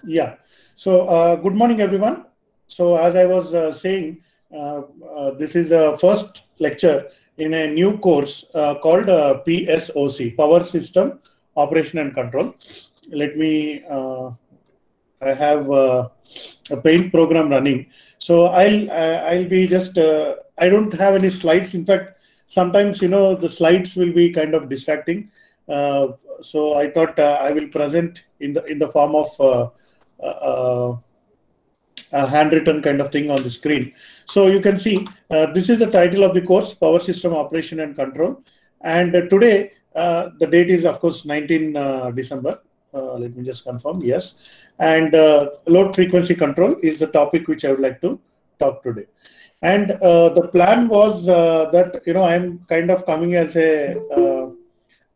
Yeah. So, good morning, everyone. So, as I was saying, this is a first lecture in a new course called PSOC, Power System Operation and Control. Let me, I have a paint program running. So, I'll be just, I don't have any slides. In fact, sometimes, the slides will be kind of distracting. Uh, so, I thought I will present in the form of uh, a handwritten kind of thing on the screen. So you can see this is the title of the course, Power System Operation and Control. And today, the date is, of course, 19 December. Let me just confirm, yes. And load frequency control is the topic which I would like to talk today. And the plan was that, I'm kind of coming as a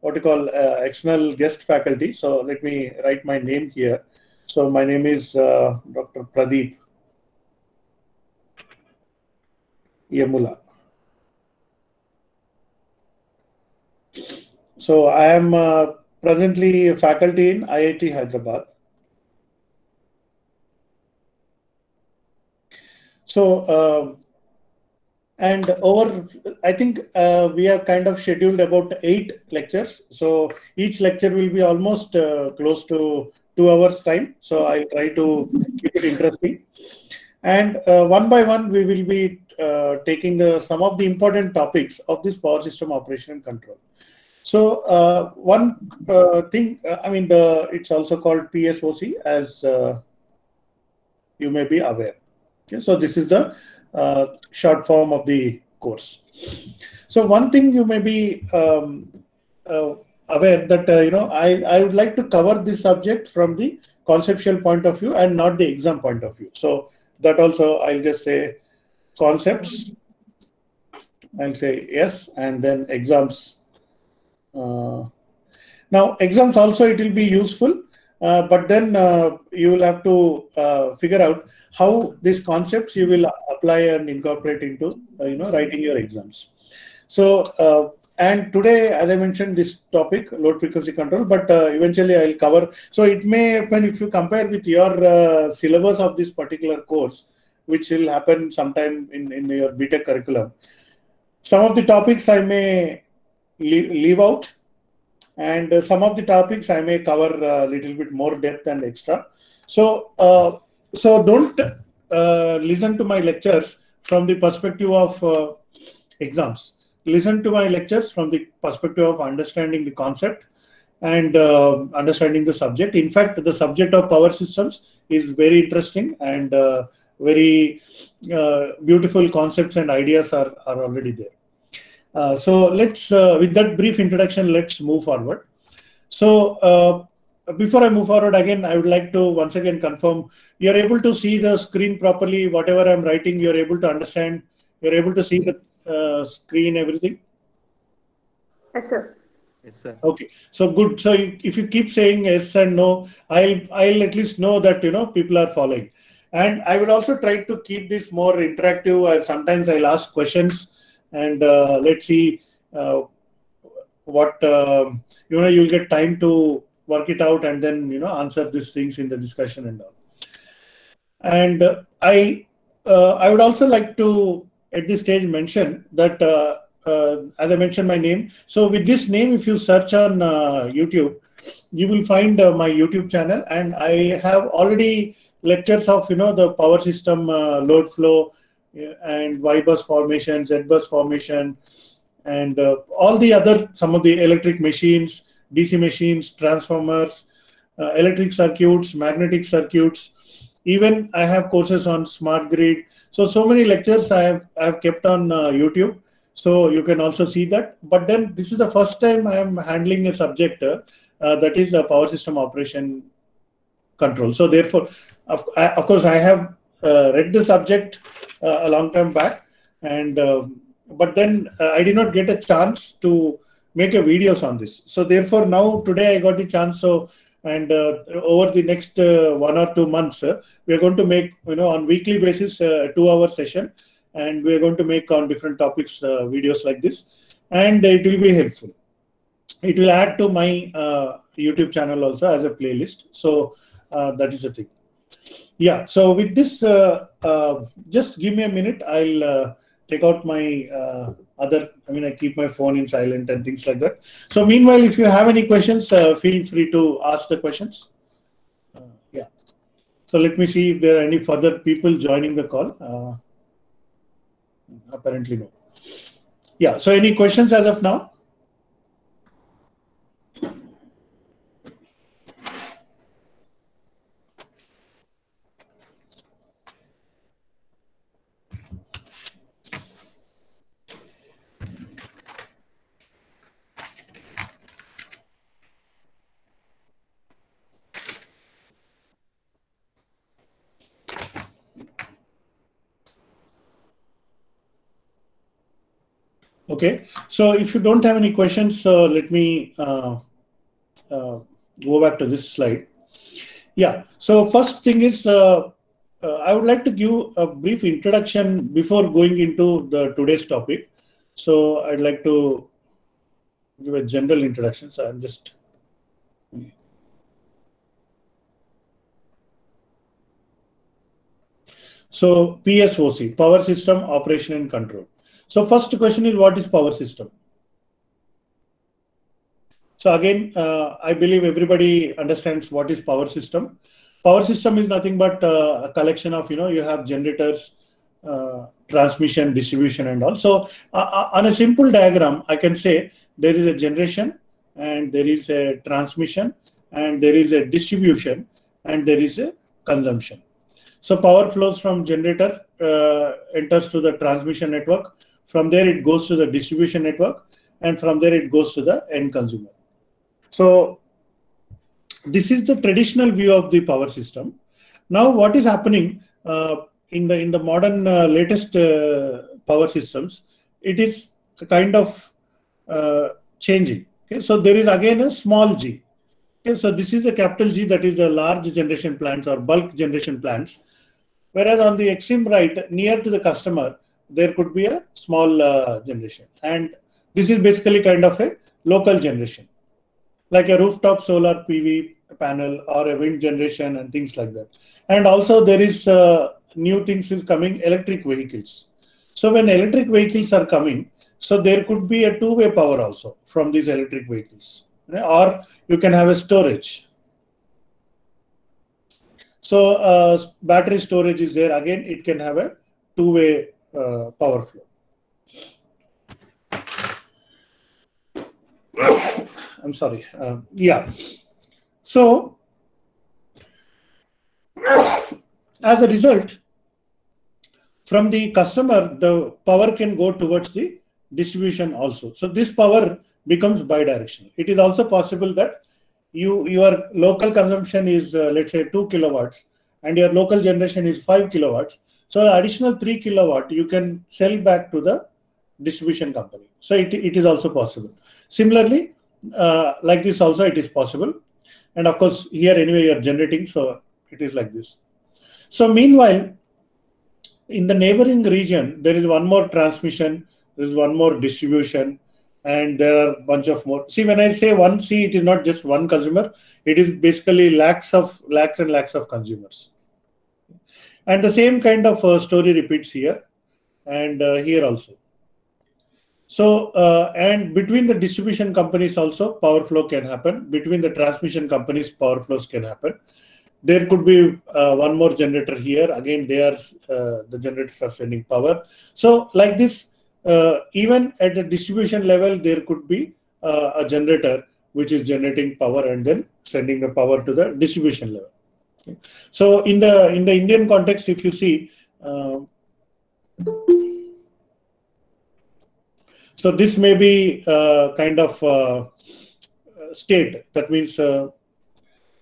what you call external guest faculty. So let me write my name here. So my name is Dr. Pradeep Yamula. So I am presently a faculty in IIT Hyderabad. So and over, I think we have kind of scheduled about 8 lectures. So each lecture will be almost close to 2 hours time. So I'll try to keep it interesting. And one by one, we will be taking some of the important topics of this power system operation and control. So one thing, it's also called PSOC, as you may be aware. Okay, so this is the short form of the course. So one thing you may be aware that I would like to cover this subject from the conceptual point of view and not the exam point of view. So that also I'll just say concepts. I'll say yes, and then exams. Now, exams also it will be useful, but then you will have to figure out how these concepts you will apply and incorporate into writing your exams. So, and today, as I mentioned, this topic load frequency control, but eventually I'll cover. So it may happen if you compare with your syllabus of this particular course, which will happen sometime in your BTech curriculum. Some of the topics I may leave out, and some of the topics I may cover a little bit more depth and extra. So, so don't listen to my lectures from the perspective of exams. Listen to my lectures from the perspective of understanding the concept and understanding the subject. In fact, the subject of power systems is very interesting, and very beautiful concepts and ideas are already there. So let's, with that brief introduction, let's move forward. So before I move forward again, I would like to once again confirm you're able to see the screen properly. Whatever I'm writing, you're able to understand. You're able to see the screen, everything. Yes, sir. Yes, sir. Okay, so good. So if you keep saying yes and no, I'll at least know that people are following. And I will also try to keep this more interactive. Sometimes I'll ask questions, and let's see what you'll get time to work it out, and then answer these things in the discussion and all. And I would also like to at this stage mention that as I mentioned my name. So with this name, if you search on YouTube, you will find my YouTube channel, and I have already lectures of the power system load flow and Y bus formation, Z bus formation, and all the other, some of the electric machines, DC machines, transformers, electric circuits, magnetic circuits. Even I have courses on smart grid. So many lectures I have kept on YouTube. So you can also see that. But then this is the first time I am handling a subject that is a power system operation control. So therefore, of course, I have read the subject a long time back, and but then I did not get a chance to make a videos on this. So therefore, now today I got the chance. So, and over the next 1 or 2 months, we are going to make on weekly basis a 2-hour session, and we are going to make on different topics videos like this, and it will be helpful. It will add to my YouTube channel also as a playlist. So That is the thing. Yeah. So with this, just give me a minute. I'll take out my I keep my phone in silent and things like that. So meanwhile, if you have any questions, feel free to ask the questions. Yeah. So let me see if there are any further people joining the call. Apparently no. Yeah. So any questions as of now? Okay. So if you don't have any questions, let me go back to this slide. Yeah. So first thing is, I would like to give a brief introduction before going into the today's topic. So I'd like to give a general introduction. So I'm just. So PSOC, Power System Operation and Control. So first question is, what is power system? So again, I believe everybody understands what is power system. Power system is nothing but a collection of, you have generators, transmission, distribution and all. So on a simple diagram, I can say there is a generation and there is a transmission and there is a distribution and there is a consumption. So power flows from generator, enters to the transmission network. From there, it goes to the distribution network and from there it goes to the end consumer. So this is the traditional view of the power system. Now, what is happening in the modern latest power systems? It is kind of changing. Okay, so there is again a small g. Okay, so this is a capital G, that is the large generation plants or bulk generation plants. Whereas on the extreme right, near to the customer, there could be a small generation, and this is basically kind of a local generation, like a rooftop solar PV panel or a wind generation and things like that. And also there is new things is coming, electric vehicles. So when electric vehicles are coming, so there could be a two-way power also from these electric vehicles, or you can have a storage. So battery storage is there. Again, it can have a two-way power flow. I'm sorry. Yeah. So as a result, from the customer, the power can go towards the distribution also. So this power becomes bidirectional. It is also possible that your local consumption is let's say 2 kilowatts and your local generation is 5 kilowatts. So additional 3 kilowatt you can sell back to the distribution company. So it is also possible. Similarly, like this also it is possible. And of course, here anyway you are generating, so it is like this. So meanwhile, in the neighboring region, there is one more transmission, there is one more distribution, and there are a bunch of more. See, when I say one, see, it is not just one consumer. It is basically lakhs and lakhs of consumers. And the same kind of story repeats here and here also. So, and between the distribution companies also, power flow can happen. Between the transmission companies, power flows can happen. There could be one more generator here. Again, the generators are sending power. So like this, even at the distribution level, there could be a generator which is generating power and then sending the power to the distribution level. Okay. So in the Indian context, if you see, so this may be kind of state. That means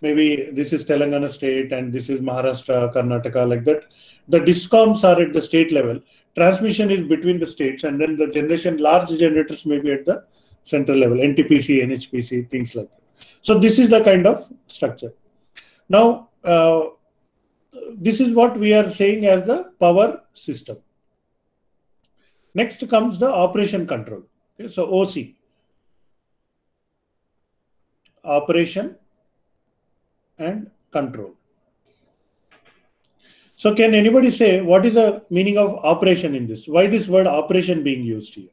maybe this is Telangana state and this is Maharashtra, Karnataka, like that. The discoms are at the state level. Transmission is between the states, and then the generation, large generators may be at the central level, NTPC, NHPC, things like that. So this is the kind of structure. Now, this is what we are saying as the power system. Next comes the operation control. Okay, so OC, operation and control. So can anybody say what is the meaning of operation in this? Why this word operation being used here?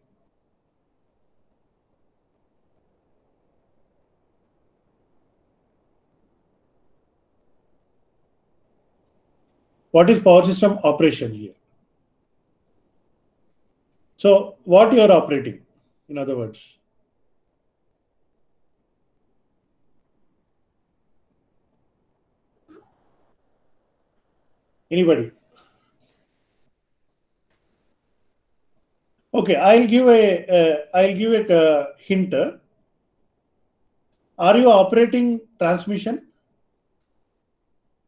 What is power system operation here? So what you are operating, in other words? Anybody? Okay, I'll give a hint. Are you operating transmission?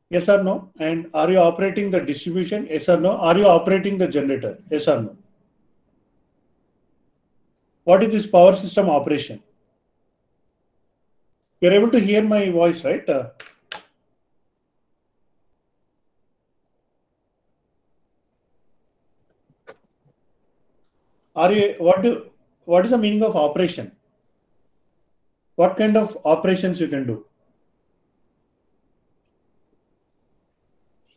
Yes or no? And are you operating the distribution? Yes or no? Are you operating the generator? Yes or no? What is this power system operation? You're able to hear my voice, right? What is the meaning of operation? What kind of operations you can do?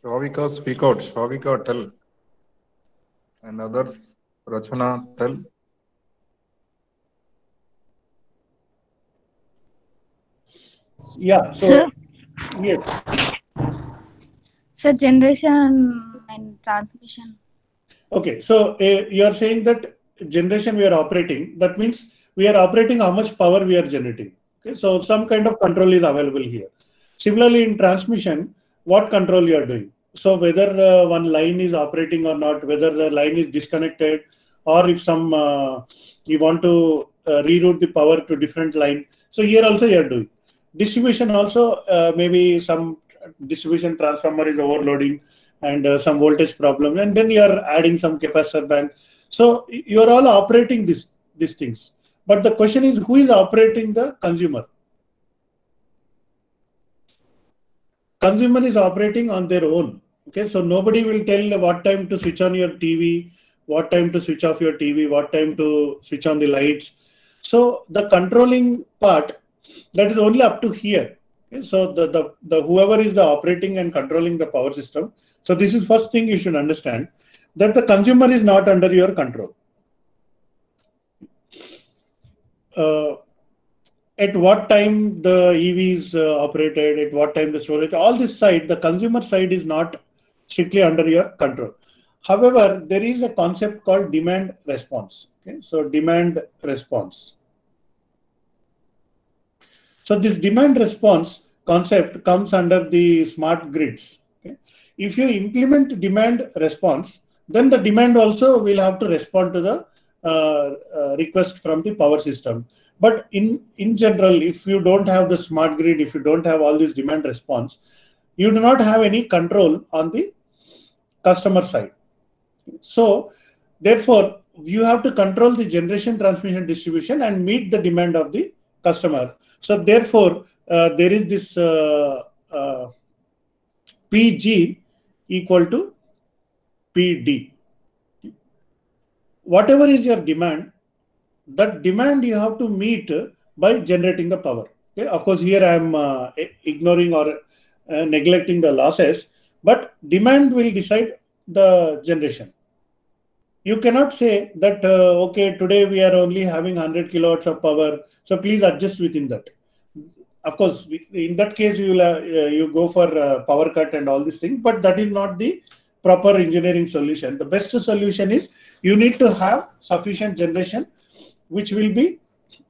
Shavika, speak out. Shavika, tell. And others, Rachana, tell. Yeah. So Sir, yes. sir, generation and transmission. Okay. So you are saying that generation we are operating. That means we are operating how much power we are generating. Okay. So some kind of control is available here. Similarly, in transmission, what control you are doing? So whether one line is operating or not, whether the line is disconnected, or if some you want to reroute the power to different line. So here also you are doing distribution. Also maybe some distribution transformer is overloading and some voltage problem, and then you are adding some capacitor bank. So you are all operating these things. But the question is, who is operating the consumer? Consumer is operating on their own. Okay, so nobody will tell what time to switch on your TV, what time to switch off your TV, what time to switch on the lights. So the controlling part, that is only up to here. Okay, so the whoever is the operating and controlling the power system. So this is first thing you should understand, that the consumer is not under your control. At what time the EV is operated, at what time the storage, all this side, the consumer side is not strictly under your control. However, there is a concept called demand response. Okay? So demand response. So this demand response concept comes under the smart grids. Okay? If you implement demand response, then the demand also will have to respond to the request from the power system. But in general, if you don't have the smart grid, if you don't have all this demand response, you do not have any control on the customer side. So therefore, you have to control the generation, transmission, distribution and meet the demand of the customer. So therefore, there is this PG equal to PD. Whatever is your demand, that demand you have to meet by generating the power. Okay? Of course, here I am ignoring or neglecting the losses, but demand will decide the generation. You cannot say that, okay, today we are only having 100 kilowatts of power, so please adjust within that. Of course, in that case, you go for power cut and all these things, but that is not the proper engineering solution. The best solution is you need to have sufficient generation, which will be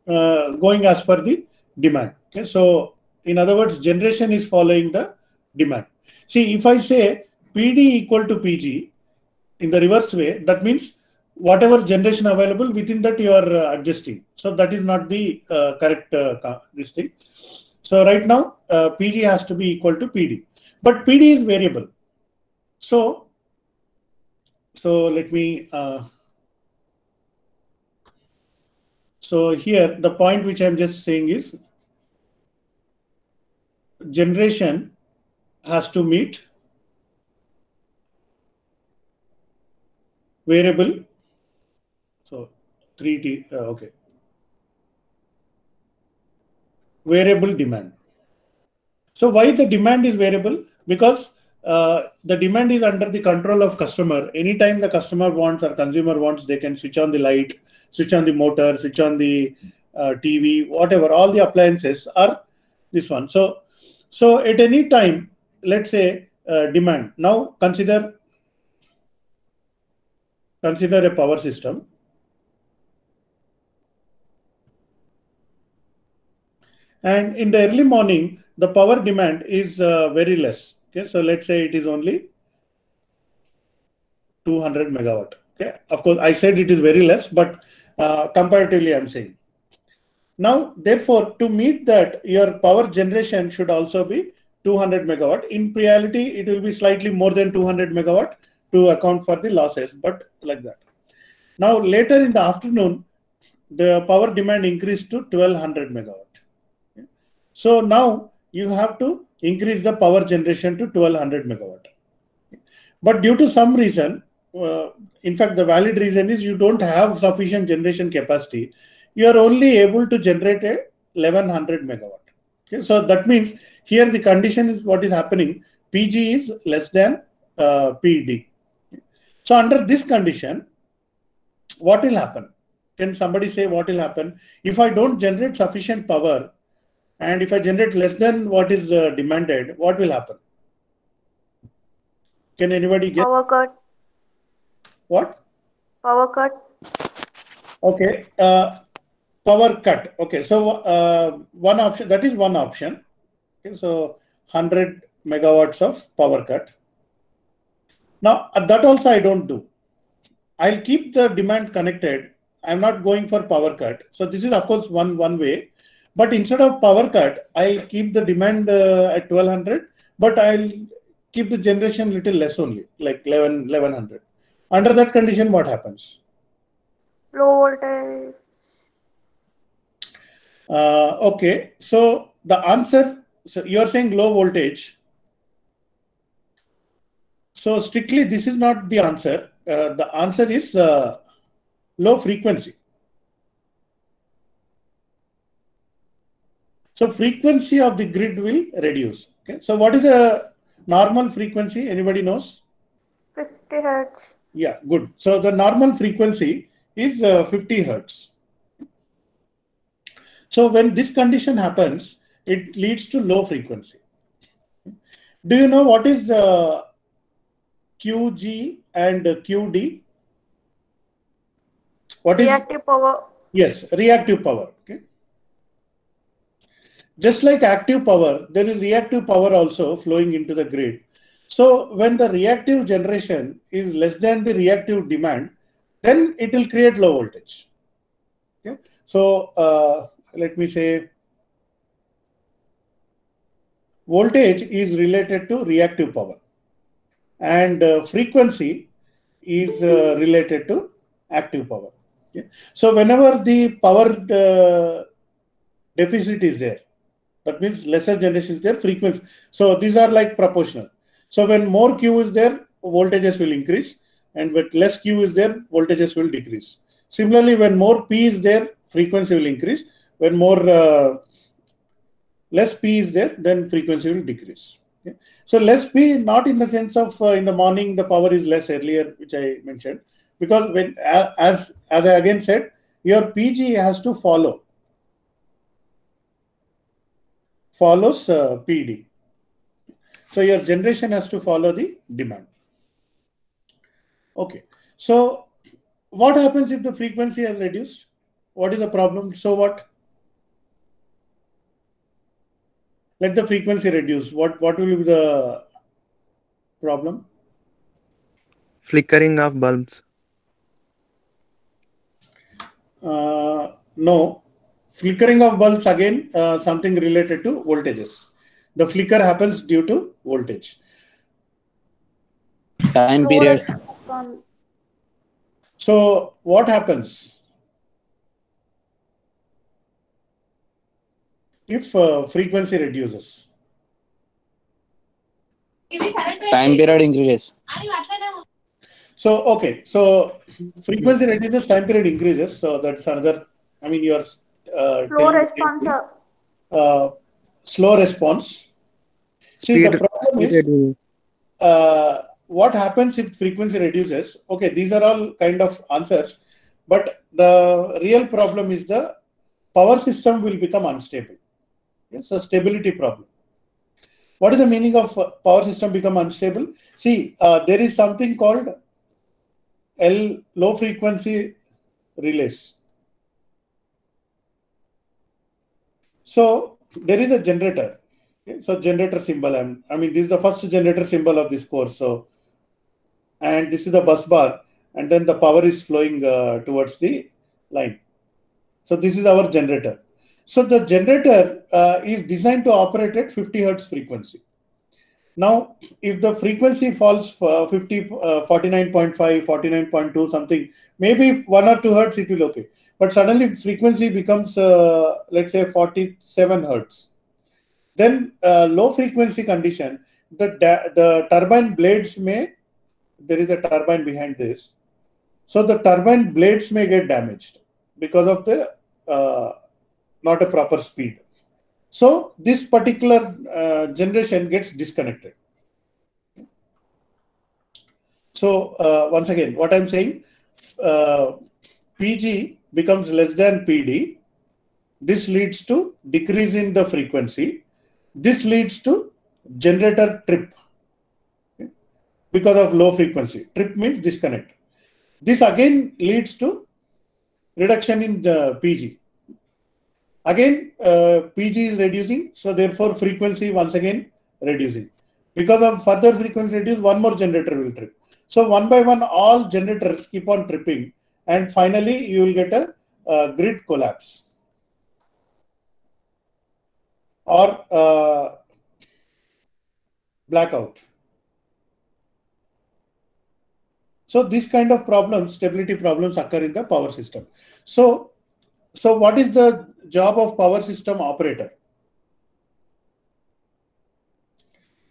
going as per the demand. Okay, so in other words, generation is following the demand. See, if I say PD equal to PG in the reverse way, that means whatever generation available within that you are adjusting. So that is not the correct this thing. So right now PG has to be equal to PD, but PD is variable. So let me. So here the point which I'm just saying is generation has to meet variable. So 3T, okay. Variable demand. So why the demand is variable? Because the demand is under the control of customer. Anytime the customer wants or consumer wants, they can switch on the light, switch on the motor, switch on the TV, whatever. All the appliances are this one. So at any time, let's say demand. Now consider a power system. And in the early morning, the power demand is very less. Okay, so let's say it is only 200 megawatt. Okay, of course, I said it is very less, but comparatively, I'm saying. Now, therefore, to meet that, your power generation should also be 200 megawatt. In reality, it will be slightly more than 200 megawatt to account for the losses, but like that. Now, later in the afternoon, the power demand increased to 1200 megawatt. Okay. So now you have to increase the power generation to 1200 megawatt. Okay. But due to some reason, in fact, the valid reason is you don't have sufficient generation capacity. You are only able to generate a 1100 megawatt. Okay, so that means here the condition is what is happening. PG is less than PD. So under this condition, what will happen? Can somebody say what will happen? If I don't generate sufficient power and if I generate less than what is demanded, what will happen? Can anybody guess? Power cut. What? Power cut. Okay. Power cut. Okay. So one option, that is one option. Okay. So 100 megawatts of power cut. Now that also I don't do. I'll keep the demand connected. I'm not going for power cut. So this is of course one way. But instead of power cut, I'll keep the demand at 1200, but I'll keep the generation little less only, like 1100. Under that condition, what happens? Low voltage. Okay, so the answer, so you're saying low voltage. So strictly, this is not the answer. The answer is low frequency. So frequency of the grid will reduce. Okay. So what is the normal frequency? Anybody knows? 50 hertz. Yeah, good. So the normal frequency is 50 hertz. So when this condition happens, it leads to low frequency. Do you know what is QG and QD? What is reactive power? Yes, reactive power. Okay. Just like active power, there is reactive power also flowing into the grid. So when the reactive generation is less than the reactive demand, then it will create low voltage. Okay. So let me say voltage is related to reactive power and frequency is related to active power. Okay. So whenever the power deficit is there, that means lesser generation is there, frequency. So these are like proportional. So when more Q is there, voltages will increase, and with less Q is there, voltages will decrease. Similarly, when more P is there, frequency will increase. When more less P is there, then frequency will decrease. Okay. So less P, not in the sense of in the morning the power is less earlier, which I mentioned, because when as I again said, your PG has to follows PD. So your generation has to follow the demand. Okay. So what happens if the frequency has reduced? What is the problem? So what? Let the frequency reduce. What will be the problem? Flickering of bulbs. No. Flickering of bulbs, again, something related to voltages. The flicker happens due to voltage. Time period. So what happens if frequency reduces? Time period increases. So, okay. So frequency reduces, time period increases. So that's another, I mean, you're Slow response. Slow response. See, the problem is what happens if frequency reduces? Okay, these are all kind of answers, but the real problem is the power system will become unstable. Yes, a stability problem. What is the meaning of power system become unstable? See, there is something called low frequency relays. So there is a generator. Okay, so generator symbol. I mean, this is the first generator symbol of this course. So, and this is the bus bar, and then the power is flowing towards the line. So this is our generator. So the generator is designed to operate at 50 hertz frequency. Now, if the frequency falls 49.5, 49.2 something, maybe 1 or 2 hertz, it will okay. But suddenly frequency becomes, let's say 47 hertz. Then low frequency condition, the turbine blades may, there is a turbine behind this. So the turbine blades may get damaged because of the not a proper speed. So this particular generation gets disconnected. So once again, what I'm saying, PG becomes less than PD. This leads to decrease in the frequency. This leads to generator trip because of low frequency. Trip means disconnect. This again leads to reduction in the PG. Again, PG is reducing, so therefore frequency once again reducing. Because of further frequency reduce, one more generator will trip. So one by one, all generators keep on tripping, and finally you will get a grid collapse or blackout. So this kind of problems, stability problems, occur in the power system. So what is the job of power system operator?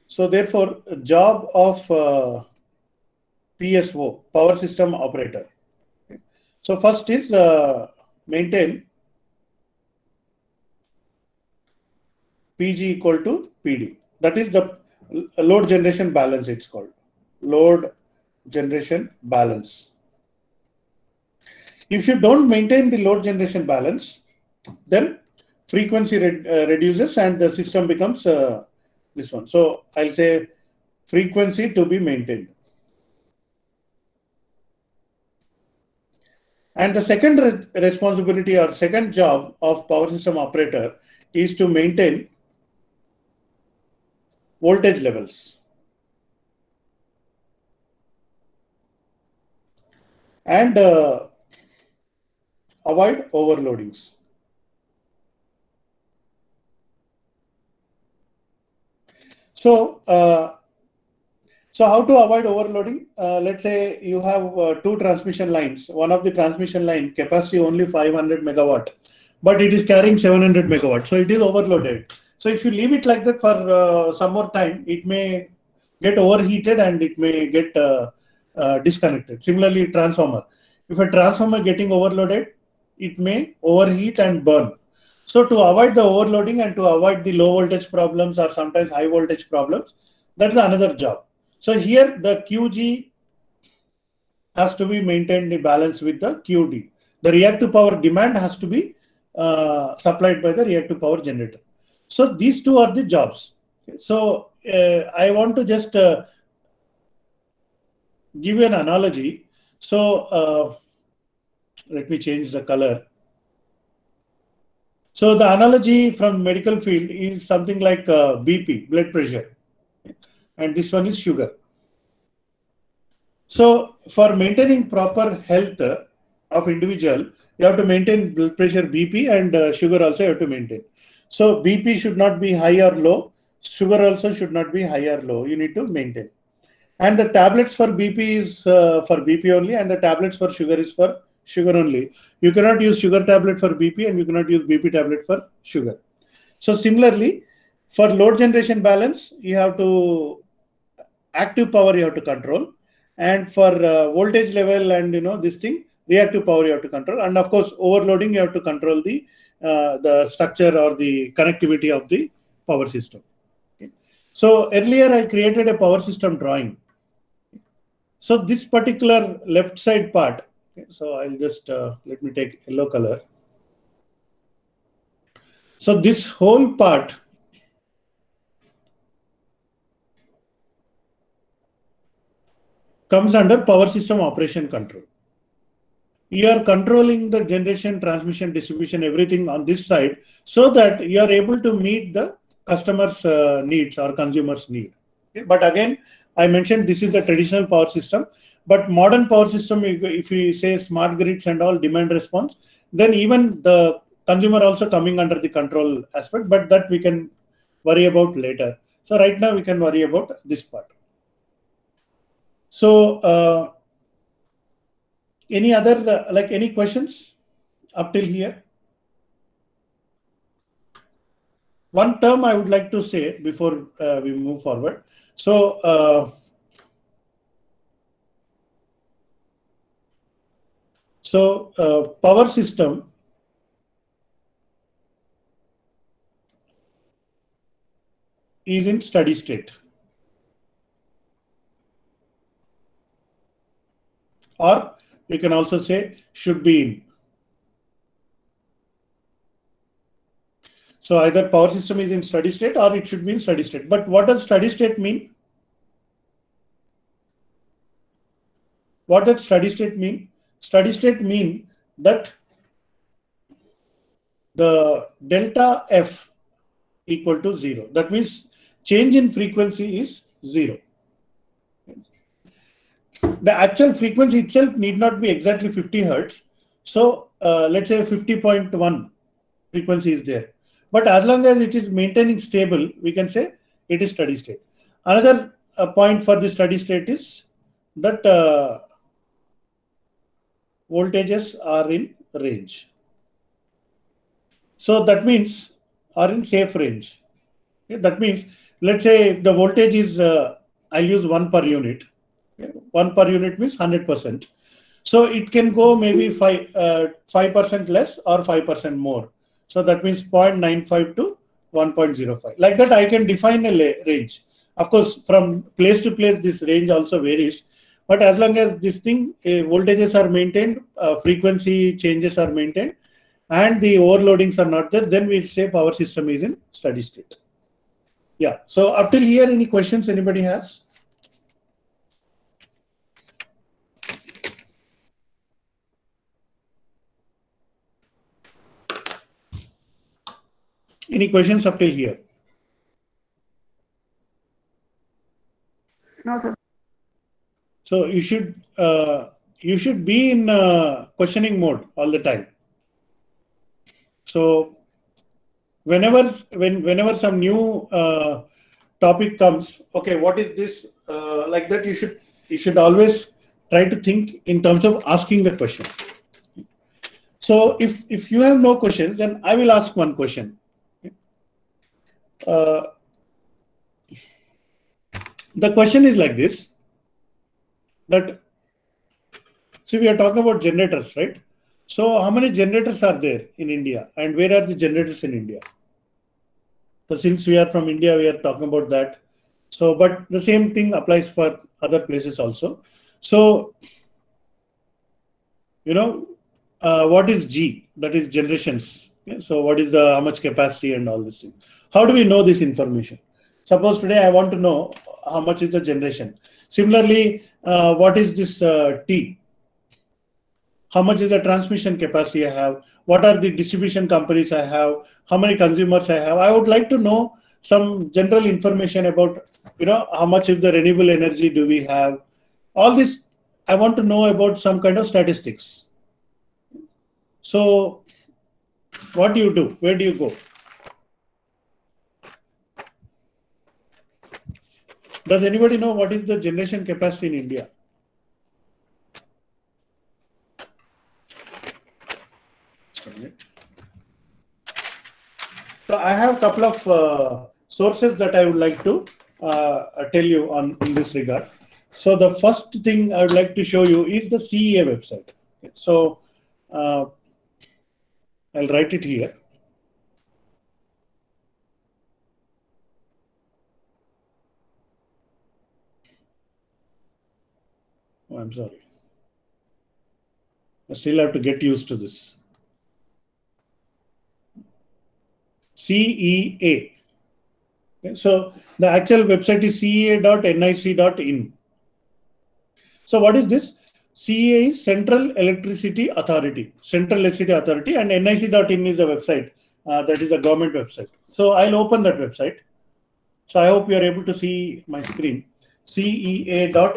So therefore, job of PSO, power system operator. So first is maintain PG equal to PD. That is the load generation balance, it's called. Load generation balance. If you don't maintain the load generation balance, then frequency reduces and the system becomes this one. So I'll say frequency to be maintained. And the second responsibility or second job of power system operator is to maintain voltage levels and avoid overloadings. So how to avoid overloading? Let's say you have two transmission lines. One of the transmission line capacity only 500 megawatt, but it is carrying 700 megawatt. So it is overloaded. So if you leave it like that for some more time, it may get overheated and it may get disconnected. Similarly, transformer. If a transformer getting overloaded, it may overheat and burn. So to avoid the overloading and to avoid the low voltage problems or sometimes high voltage problems, that's another job. So here the QG has to be maintained in balance with the QD. The reactive power demand has to be supplied by the reactive power generator. So these two are the jobs. So I want to just give you an analogy. So let me change the color. So the analogy from medical field is something like BP, blood pressure, and this one is sugar. So for maintaining proper health of individual, you have to maintain blood pressure BP and sugar also you have to maintain. So BP should not be high or low. Sugar also should not be high or low. You need to maintain. And the tablets for BP is for BP only, and the tablets for sugar is for sugar only. You cannot use sugar tablet for BP and you cannot use BP tablet for sugar. So similarly, for load generation balance, you have to active power you have to control, and for voltage level and this thing, reactive power you have to control, and of course overloading you have to control the structure or the connectivity of the power system. Okay. So earlier I created a power system drawing. So this particular left side part, okay, so I'll just let me take yellow color. So this whole part comes under power system operation control. You are controlling the generation, transmission, distribution, everything on this side so that you are able to meet the customer's needs or consumer's need. Okay? But again, I mentioned this is the traditional power system, but modern power system, if we say smart grids and all demand response, then even the consumer also coming under the control aspect, but that we can worry about later. So right now we can worry about this part. So any other, like any questions up till here? One term I would like to say before we move forward. So power system is in steady state, or you can also say should be in. So either power system is in steady state or it should be in steady state. But what does steady state mean? What does steady state mean? Steady state mean that the delta F equal to 0. That means change in frequency is 0. The actual frequency itself need not be exactly 50 hertz. So let's say 50.1 frequency is there. But as long as it is maintaining stable, we can say it is steady state. Another point for the steady state is that voltages are in range. So that means are in safe range. Okay? That means, let's say if the voltage is, I'll use 1 per unit. Okay? 1 per unit means 100%. So it can go maybe 5% less or 5% more. So that means 0.95 to 1.05. Like that, I can define a range. Of course, from place to place, this range also varies. But as long as this thing, voltages are maintained, frequency changes are maintained, and the overloadings are not there, then we say power system is in steady state. Yeah. So up till here, any questions anybody has? Any questions up till here? No, sir. So you should be in questioning mode all the time. So whenever some new topic comes, okay, what is this? Like that, you should always try to think in terms of asking the question. So if you have no questions, then I will ask one question. The question is like this, that, see, we are talking about generators, right? So how many generators are there in India, and where are the generators in India? So since we are from India, we are talking about that. So, but the same thing applies for other places also. So, what is G? That is generations. Okay? So what is how much capacity and all this thing? How do we know this information? Suppose today I want to know how much is the generation. Similarly, what is this T? How much is the transmission capacity I have? What are the distribution companies I have? How many consumers I have? I would like to know some general information about, how much of the renewable energy do we have? All this, I want to know about some kind of statistics. So what do you do? Where do you go? Does anybody know what is the generation capacity in India? So I have a couple of sources that I would like to tell you in this regard. So the first thing I would like to show you is the CEA website. So I'll write it here. Oh, I'm sorry. I still have to get used to this. CEA. Okay, so the actual website is cea.nic.in. So what is this? CEA is Central Electricity Authority, and nic.in is the website. That is the government website. So I'll open that website. So I hope you are able to see my screen. cea.nic.in.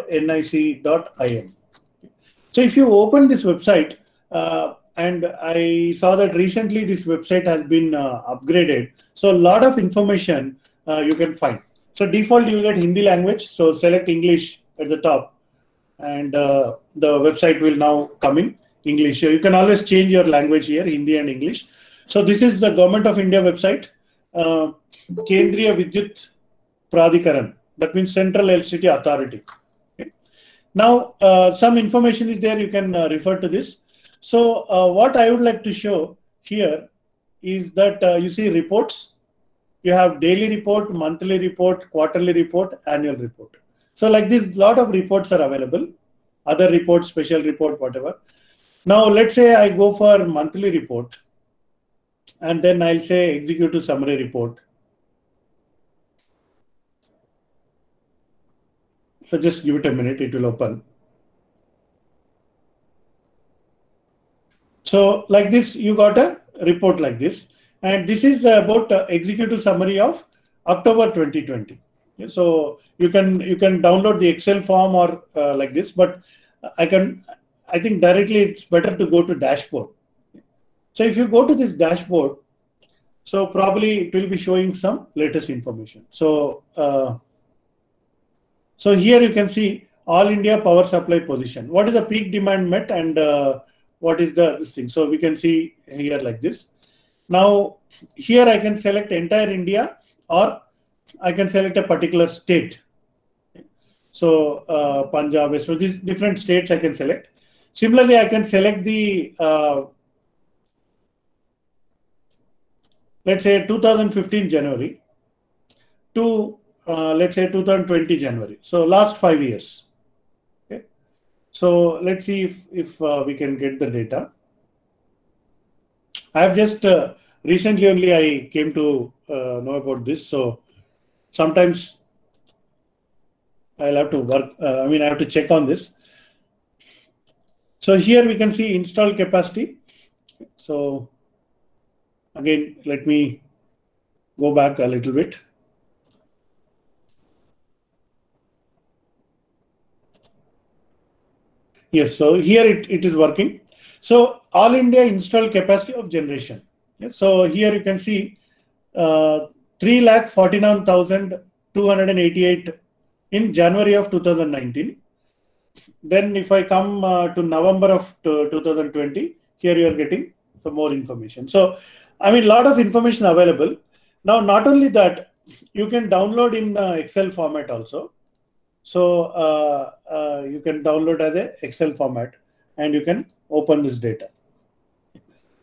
So if you open this website, and I saw that recently this website has been upgraded. So a lot of information you can find. So default you get Hindi language. So select English at the top, and the website will now come in English. So you can always change your language here, Hindi and English. So this is the Government of India website, Kendriya Vidyut Pradhikaran. That means Central Electricity Authority. Okay. Now, some information is there. You can refer to this. So, what I would like to show here is that you see reports. You have daily report, monthly report, quarterly report, annual report. So, like this, lot of reports are available. Other reports, special report, whatever. Now, let's say I go for monthly report, and then I'll say executive summary report. So just give it a minute, it will open. So like this, you got a report like this. And this is about executive summary of October 2020. Okay, so you can download the Excel form or like this, but I think directly it's better to go to dashboard. So if you go to this dashboard, so probably it will be showing some latest information. So so here you can see all India power supply position. What is the peak demand met, and what is this thing? So we can see here like this. Now here I can select entire India, or I can select a particular state. So Punjab, so these different states I can select. Similarly, I can select the let's say 2015 January to let's say 2020 January. So last 5 years. Okay. So let's see if we can get the data. I have just recently only I came to know about this. So sometimes I'll have to work. I have to check on this. So here we can see installed capacity. So again, let me go back a little bit. Yes, so here it is working. So all India installed capacity of generation. Yes, so here you can see 3,49,288 in January of 2019. Then if I come to November of 2020, here you are getting some more information. So a lot of information available. Now, not only that, you can download in Excel format also. So you can download as a Excel format, and you can open this data.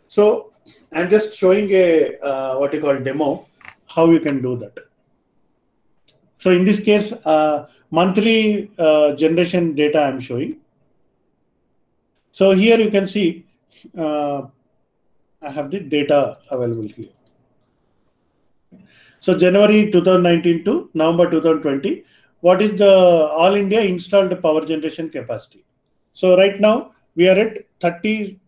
So I'm just showing a what you call demo, how you can do that. So in this case, monthly generation data I'm showing. So here you can see I have the data available here. So January 2019 to November 2020. What is the all India installed power generation capacity? So right now we are at 30.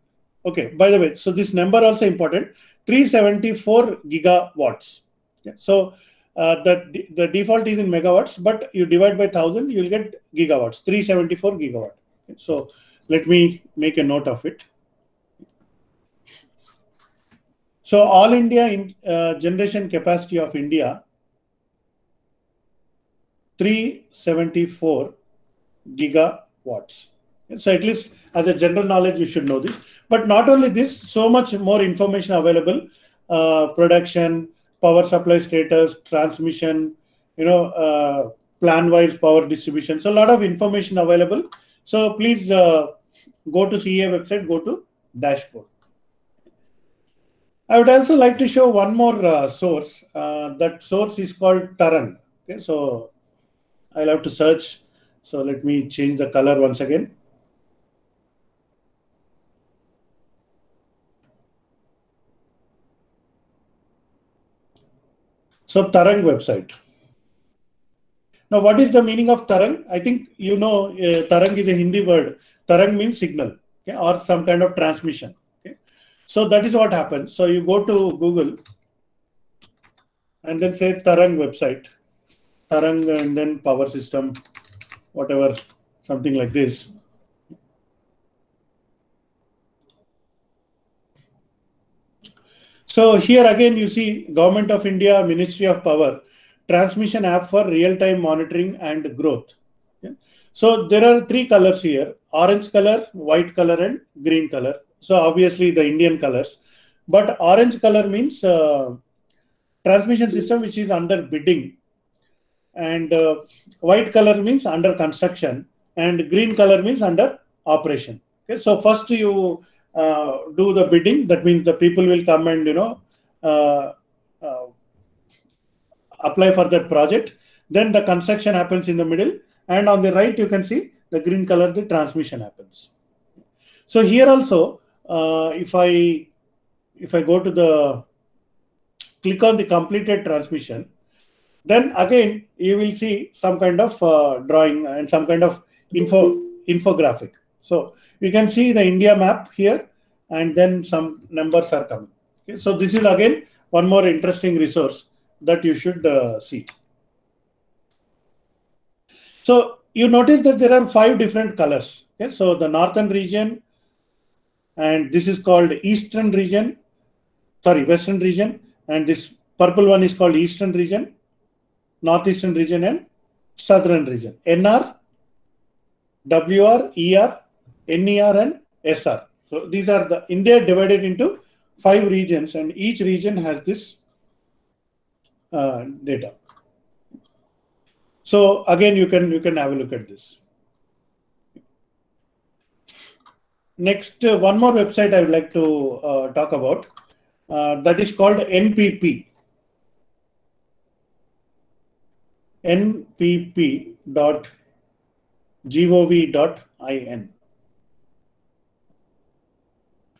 Okay, by the way, so this number also important, 374 gigawatts. Okay, so the default is in megawatts, but you divide by 1,000, you will get gigawatts, 374 gigawatt. Okay, so let me make a note of it. So all India generation capacity of India, 374 gigawatts. So at least as a general knowledge, you should know this. But not only this, so much more information available: production, power supply status, transmission, plan-wise power distribution. So a lot of information available. So please go to CEA website, go to dashboard. I would also like to show one more source. That source is called Taran. Okay, so I'll have to search. So let me change the color once again. So Tarang website. Now, what is the meaning of Tarang? I think you know Tarang is a Hindi word. Tarang means signal, okay, or some kind of transmission. Okay. So that is what happens. So you go to Google and then say Tarang website, Tarang and then power system, whatever, something like this. So here again you see Government of India, Ministry of Power, transmission app for real-time monitoring and growth. Okay. So there are three colors here: orange color, white color, and green color. So obviously the Indian colors, but orange color means transmission system which is under bidding, and white color means under construction, and green color means under operation. Okay, so first you do the bidding. That means the people will come and uh, uh, apply for that project. Then the construction happens in the middle, and on the right you can see the green color, the transmission happens. So here also, if I go to the click on the completed transmission, then again you will see some kind of drawing and some kind of infographic. So you can see the India map here, and then some numbers are coming. Okay, so this is again one more interesting resource that you should see. So you notice that there are 5 different colors. Okay, so the northern region, and this is called eastern region, sorry, western region, and this purple one is called eastern region, northeastern region, and southern region. NR, WR, ER, NER, and SR. So these are the India divided into 5 regions, and each region has this data. So again, you can have a look at this. Next, one more website I would like to talk about. That is called NPP. npp.gov.in.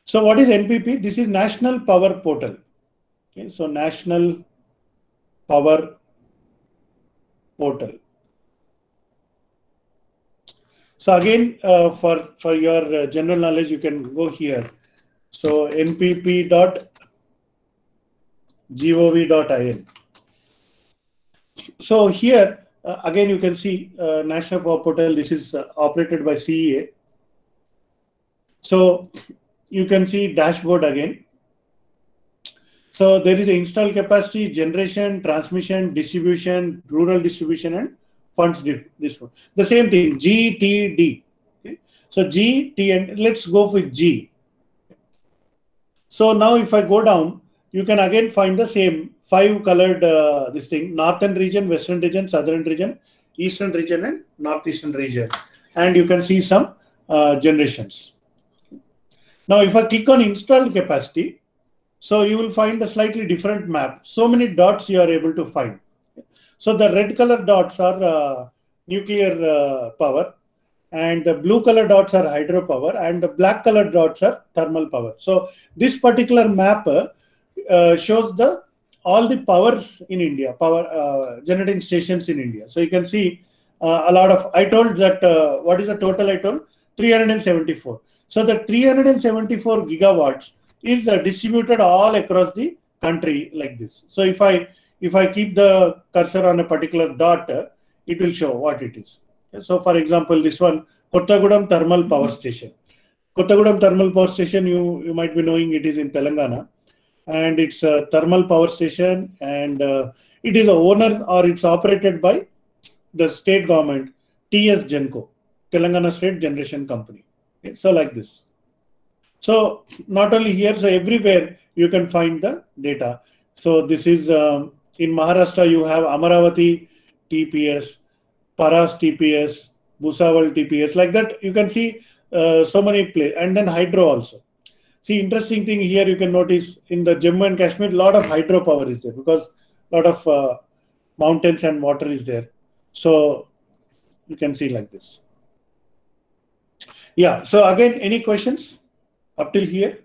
So what is NPP? This is National Power Portal. Okay, so National Power Portal. So again, for your general knowledge, you can go here. So npp.gov.in. So here again you can see National Power Portal. This is operated by CEA. So you can see dashboard again. So there is installed capacity, generation, transmission, distribution, rural distribution, and funds. This one, the same thing, G, T, D. Okay. So G, T, and let's go with G. So now if I go down, you can again find the same 5 colored this thing: northern region, western region, southern region, eastern region, and northeastern region. And you can see some generations. Now if I click on installed capacity, so you will find a slightly different map. So many dots you are able to find. So the red color dots are nuclear power, and the blue color dots are hydropower, and the black color dots are thermal power. So this particular map shows all the powers in India, power generating stations in India. So you can see a lot of. I told that what is the total? I told 374. So the 374 gigawatts is distributed all across the country like this. So if I keep the cursor on a particular dot, it will show what it is. So for example, this one, Kottagudam Thermal Power Station. Kottagudam Thermal Power Station, you might be knowing it is in Telangana, and it's a thermal power station, and it is a owner or it's operated by the state government, TS Genco, Telangana State Generation Company. Okay, so like this. So not only here, so everywhere you can find the data. So this is in Maharashtra, you have Amaravati TPS, Paras TPS, Bhusawal TPS, like that. You can see so many places, and then hydro also. See, interesting thing here you can notice in the Jammu and Kashmir, a lot of hydropower is there because a lot of mountains and water is there. So you can see like this. Yeah. So again, any questions up till here?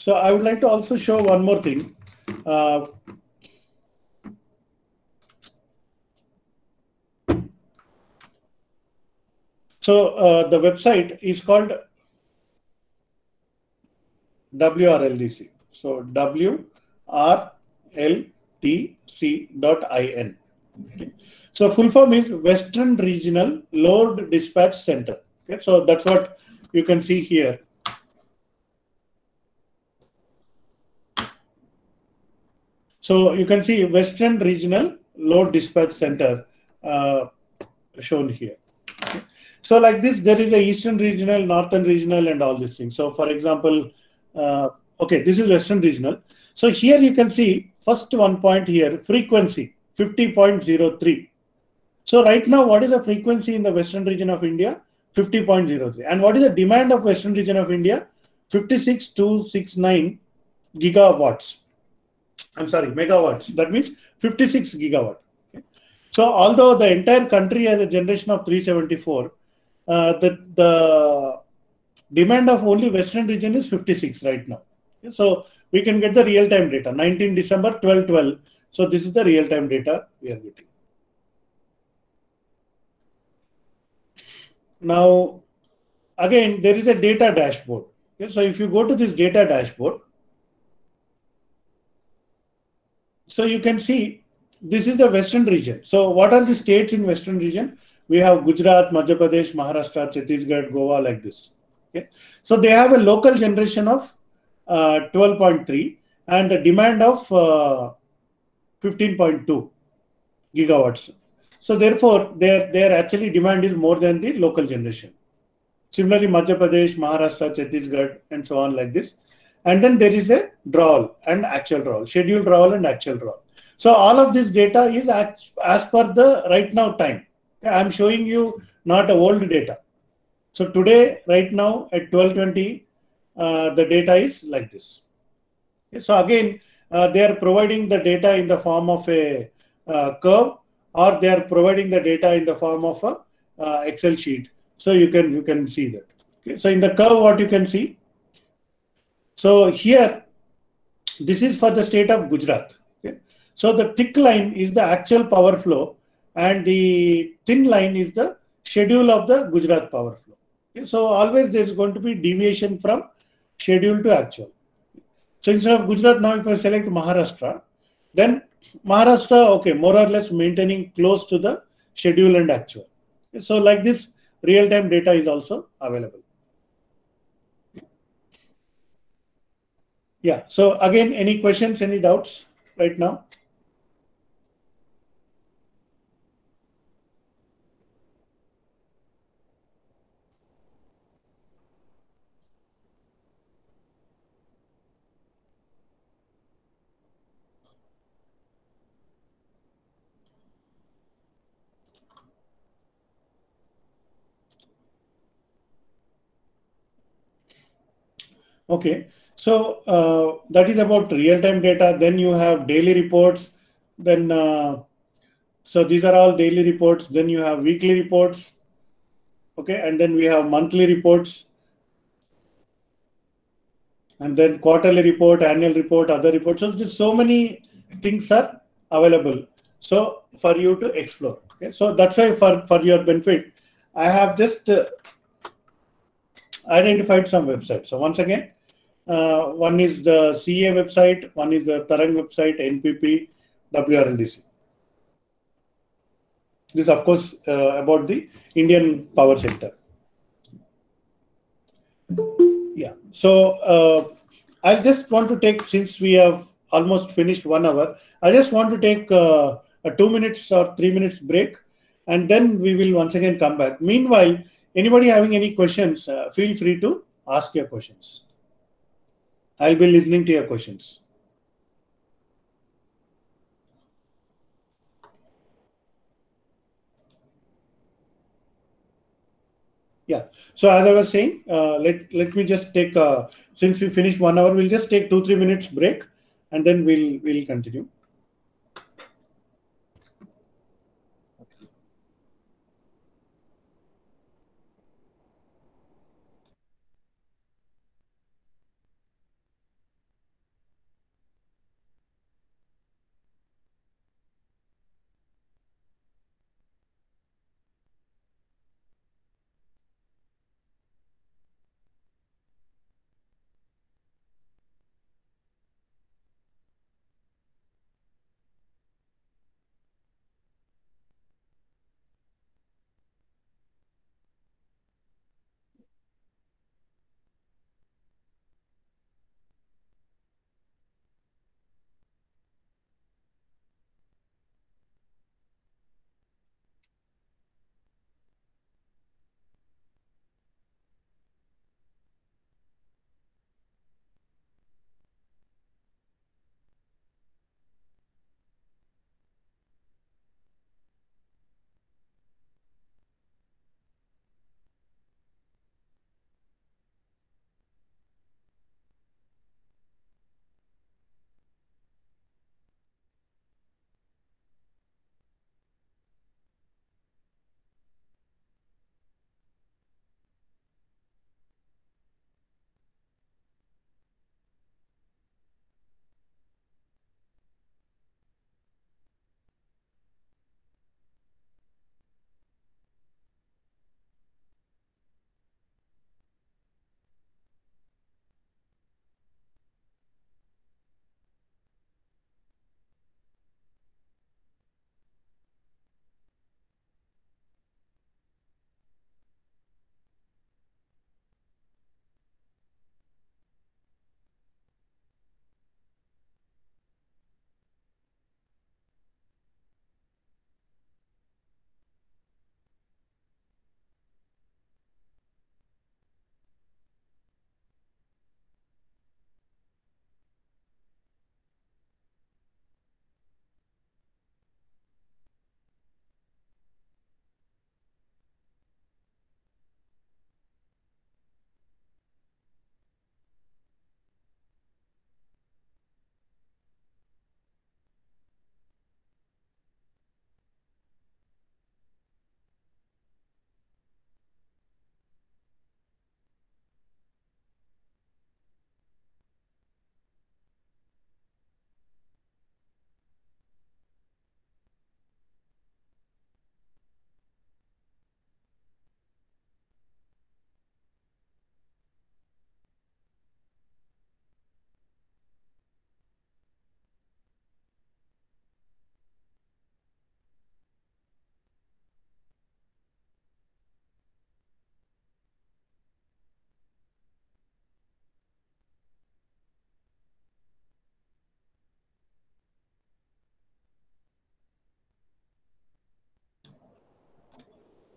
So I would like to also show one more thing. The website is called WRLDC. So WRLTC.in. Okay. So full form is Western Regional Load Dispatch Center. Okay. So that's what you can see here. So you can see Western Regional Load Dispatch Center shown here. Okay. So like this, there is a Eastern Regional, Northern Regional, and all these things. So for example, okay, this is Western Regional. So here you can see first one point here, frequency 50.03. So right now, what is the frequency in the Western region of India? 50.03. And what is the demand of Western region of India? 56,269 gigawatts. I'm sorry, megawatts. That means 56 gigawatt. Okay. So although the entire country has a generation of 374, the demand of only Western region is 56 right now. Okay. So we can get the real-time data, 19 December 1212. So this is the real-time data we are getting. Now, again, there is a data dashboard. Okay, so if you go to this data dashboard, so you can see this is the Western region. So what are the states in Western region? We have Gujarat, Madhya Pradesh, Maharashtra, Chhattisgarh, Goa, like this. Okay, so they have a local generation of 12.3 and a demand of 15.2 gigawatts. So therefore, their actually demand is more than the local generation. Similarly, Madhya Pradesh, Maharashtra, Chhattisgarh, and so on like this. And then there is a drawal and actual drawal, scheduled drawal and actual drawal. So all of this data is as per the right now time. I'm showing you not a old data. So today, right now at 12:20, the data is like this. Okay, so again, they are providing the data in the form of a curve, or they are providing the data in the form of a Excel sheet. So you can see that. Okay. So in the curve, what you can see. So here, this is for the state of Gujarat. Okay. So the thick line is the actual power flow, and the thin line is the schedule of the Gujarat power flow. Okay. So always there is going to be deviation from schedule to actual. So instead of Gujarat, now if I select Maharashtra, then Maharashtra, okay, more or less maintaining close to the schedule and actual. Okay. So like this, real-time data is also available. Yeah. So again, any questions, any doubts right now? Okay. So that is about real-time data. Then you have daily reports. Then so these are all daily reports. Then you have weekly reports. Okay, and then we have monthly reports, and then quarterly report, annual report, other reports. So just so many things are available. So for you to explore. Okay, so that's why for your benefit, I have just identified some websites. So once again, one is the CA website, one is the Tarang website, NPP, WRLDC. This, of course, about the Indian power sector. Yeah. So I just want to take, since we have almost finished 1 hour, I just want to take a 2 minutes or 3 minutes break, and then we will once again come back. Meanwhile, anybody having any questions, feel free to ask your questions. I'll be listening to your questions. Yeah. So as I was saying, let me just take since we finished 1 hour, we'll just take 2-3 minutes break, and then we'll continue.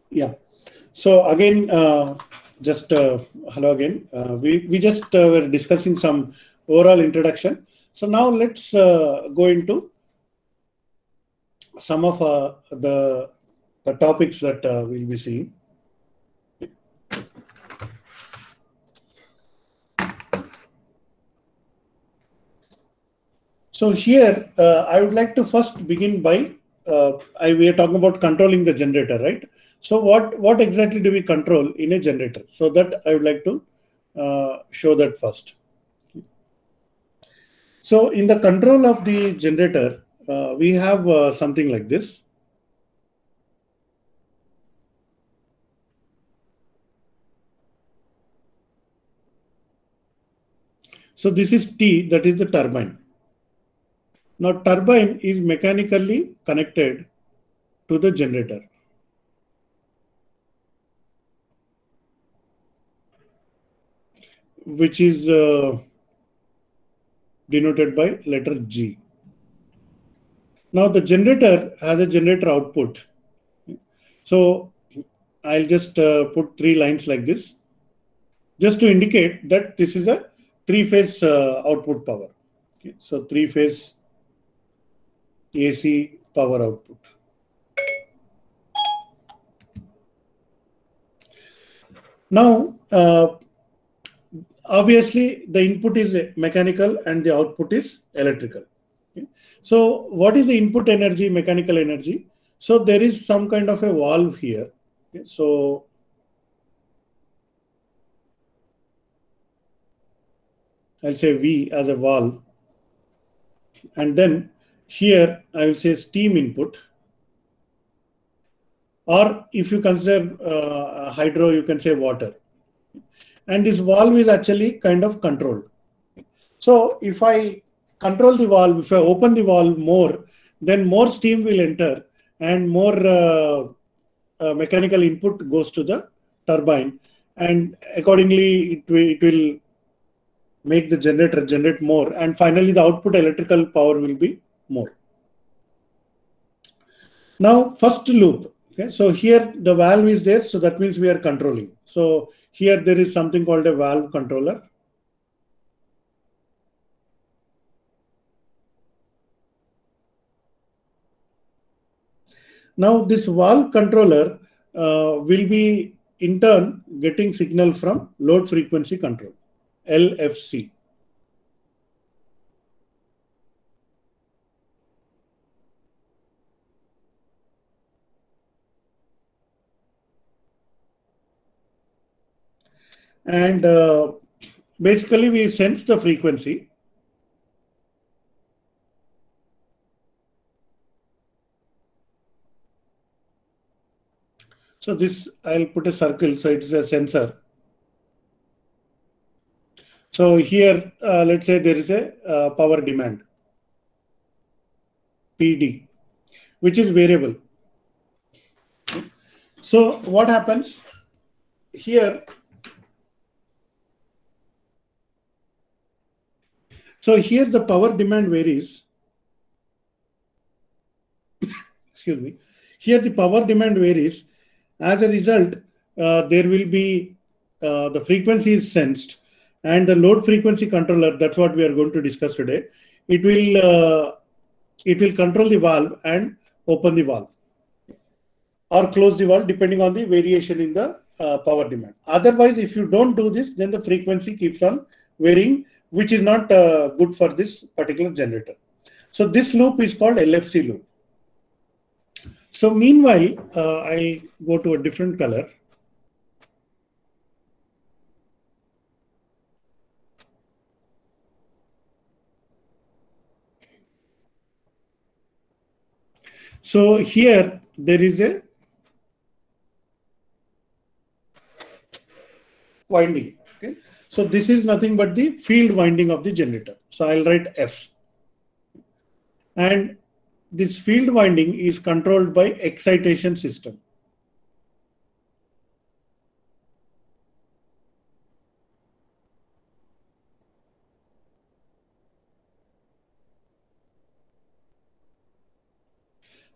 Yeah. So again, just hello again. We just were discussing some overall introduction. So now let's go into some of the topics that we'll be seeing. So here, I would like to first begin by we are talking about controlling the generator, right? So what exactly do we control in a generator? So that I would like to show that first. So in the control of the generator, we have something like this. So this is T, that is the turbine. Now turbine is mechanically connected to the generator. Which is denoted by letter G. Now the generator has a generator output. So I'll just put 3 lines like this, just to indicate that this is a 3-phase output power. Okay. So 3-phase AC power output. Now, obviously, the input is mechanical and the output is electrical. Okay. So what is the input energy, mechanical energy? So there is some kind of a valve here. Okay. So I'll say V as a valve. And then here I will say steam input. Or if you consider hydro, you can say water. And this valve is actually kind of controlled. So if I control the valve, if I open the valve more, then more steam will enter and more mechanical input goes to the turbine. And accordingly, it will make the generator generate more. And finally, the output electrical power will be more. Now, first loop. Okay, so here the valve is there, so that means we are controlling. So here there is something called a valve controller. Now this valve controller will be in turn getting signal from load frequency control, LFC. And basically we sense the frequency. So this, I'll put a circle, so it's a sensor. So here, let's say there is a power demand, PD, which is variable. So what happens here? So here the power demand varies. Excuse me. Here the power demand varies. As a result, there will be the frequency is sensed, and the load frequency controller. That's what we are going to discuss today. It will control the valve and open the valve or close the valve depending on the variation in the power demand. Otherwise, if you don't do this, then the frequency keeps on varying, which is not good for this particular generator. So this loop is called LFC loop. So meanwhile, I'll go to a different color. So here there is a winding. Okay. So this is nothing but the field winding of the generator. So I'll write F. And this field winding is controlled by excitation system.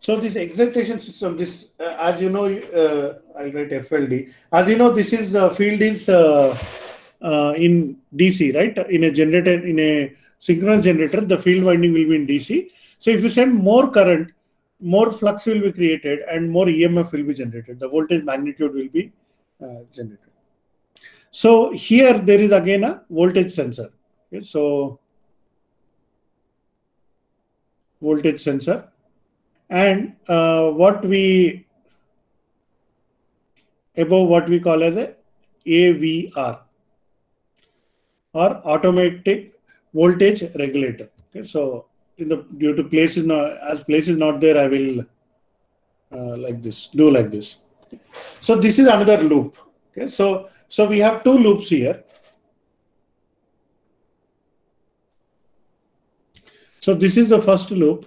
So this excitation system, this as you know, I'll write FLD. As you know, this is field is in DC, right? In a generator, in a synchronous generator, the field winding will be in DC. So if you send more current, more flux will be created and more EMF will be generated. The voltage magnitude will be generated. So here there is again a voltage sensor. Okay, so voltage sensor, and what we call as a AVR, or automatic voltage regulator. Okay, so due to place is not, as place is not there, I will do like this. So this is another loop. Okay, so we have two loops here. So this is the first loop.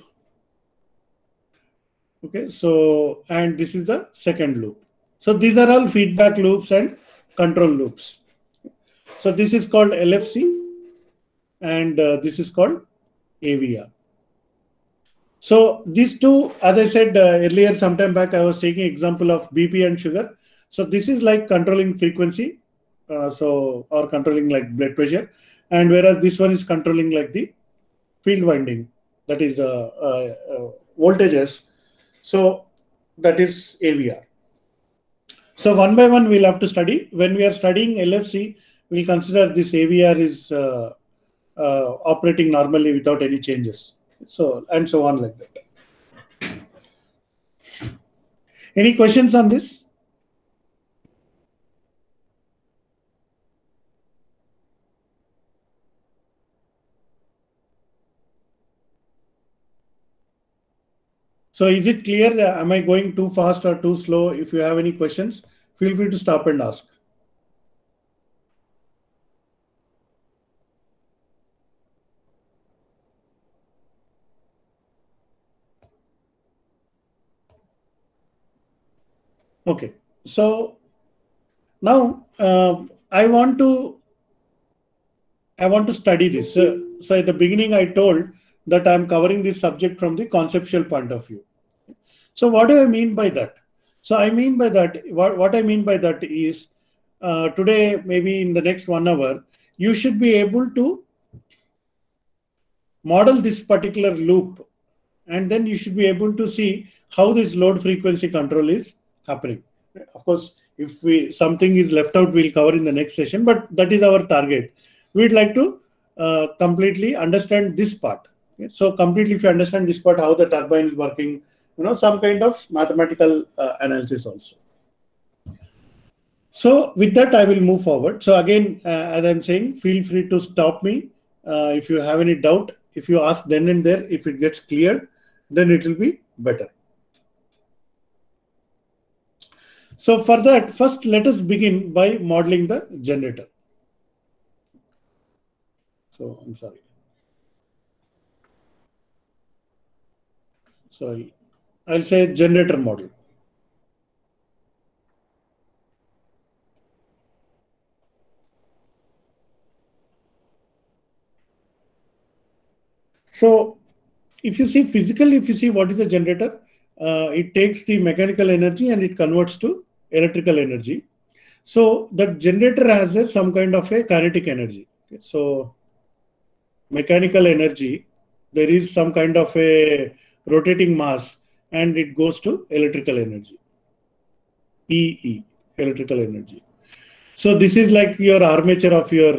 Okay, so and this is the second loop. So these are all feedback loops and control loops. So this is called LFC, and this is called AVR. So these two, as I said earlier, sometime back, I was taking example of BP and sugar. So this is like controlling frequency, or controlling like blood pressure, and whereas this one is controlling like the field winding, that is the voltages. So that is AVR. So one by one we'll have to study. When we are studying LFC, we'll consider this AVR is operating normally without any changes. So and so on like that. Any questions on this? So is it clear? Am I going too fast or too slow? If you have any questions, feel free to stop and ask. Okay, so now I want to study this. So at the beginning, I told that I'm covering this subject from the conceptual point of view. So what do I mean by that? So I mean by that, what I mean by that is today, maybe in the next 1 hour, you should be able to model this particular loop, and then you should be able to see how this load frequency control is happening. Of course, if something is left out, we'll cover in the next session, but that is our target. We'd like to completely understand this part. Okay? So completely, if you understand this part, how the turbine is working, some kind of mathematical analysis also. So with that, I will move forward. So again, as I'm saying, feel free to stop me if you have any doubt. If you ask then and there, if it gets cleared, then it will be better. So for that, first let us begin by modeling the generator. So I'm sorry. So I'll say generator model. So if you see physically, if you see what is a generator, it takes the mechanical energy and it converts to electrical energy. So that generator has some kind of a kinetic energy. Okay. So mechanical energy, there is some kind of a rotating mass and it goes to electrical energy. EE, electrical energy. So this is like your armature of your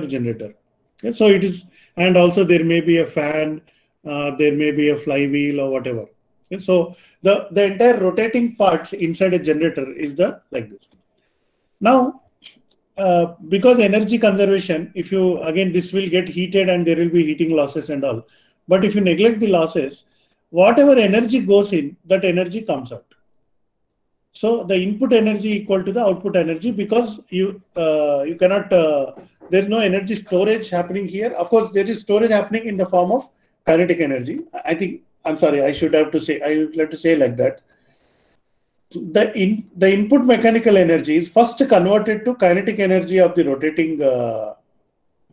generator. Okay, so it is, and also there may be a fan, there may be a flywheel or whatever. Okay, so the entire rotating parts inside a generator is like this. Now, because energy conservation, if you again this will get heated and there will be heating losses and all. But if you neglect the losses, whatever energy goes in, that energy comes out. So the input energy equal to the output energy, because you cannot, there is no energy storage happening here. Of course, there is storage happening in the form of kinetic energy. I think, I'm sorry, I would like to say like that. The input mechanical energy is first converted to kinetic energy of the rotating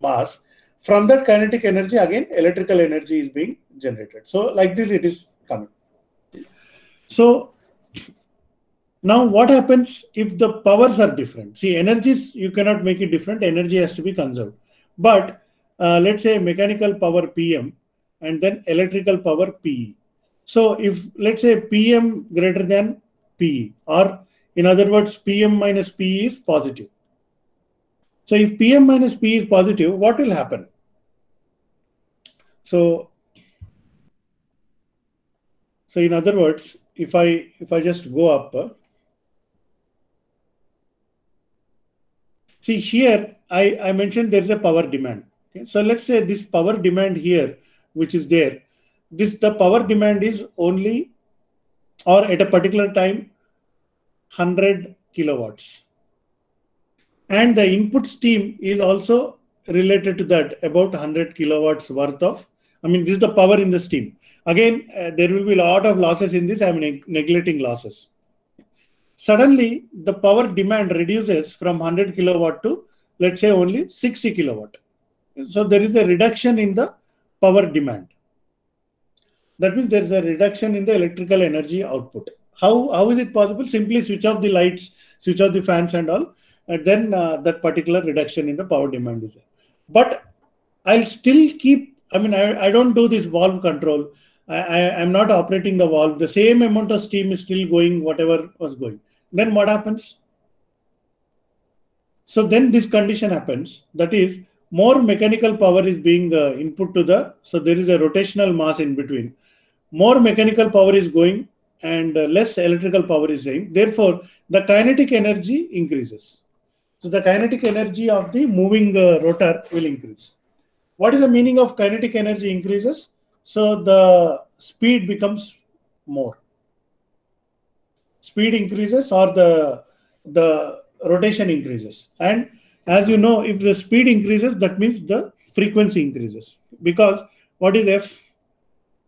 mass. From that kinetic energy, again, electrical energy is being generated. So like this it is coming. So now what happens if the powers are different? See, energies, you cannot make it different. Energy has to be conserved. But let's say mechanical power PM and then electrical power PE. So if let's say PM greater than PE, or in other words, PM minus PE is positive. So if PM minus PE is positive, what will happen? So in other words, if I just go up, see here, I mentioned there is a power demand. Okay? So let's say this power demand here, which is there, the power demand is only, or at a particular time, 100 kilowatts. And the input steam is also related to that, about 100 kilowatts worth of, this is the power in the steam. Again, there will be a lot of losses in this. I am neglecting losses. Suddenly, the power demand reduces from 100 kilowatt to, let's say, only 60 kilowatt. So there is a reduction in the power demand. That means there is a reduction in the electrical energy output. How is it possible? Simply switch off the lights, switch off the fans and all, and then that particular reduction in the power demand is there. But I'll still keep, I don't do this valve control. I'm not operating the valve. The same amount of steam is still going, whatever was going. Then what happens? So then this condition happens. That is, more mechanical power is being input to the, so there is a rotational mass in between. More mechanical power is going and less electrical power is going. Therefore, the kinetic energy increases. So the kinetic energy of the moving rotor will increase. What is the meaning of kinetic energy increases? So the speed becomes more. Speed increases or the rotation increases. And as you know, if the speed increases, that means the frequency increases. Because what is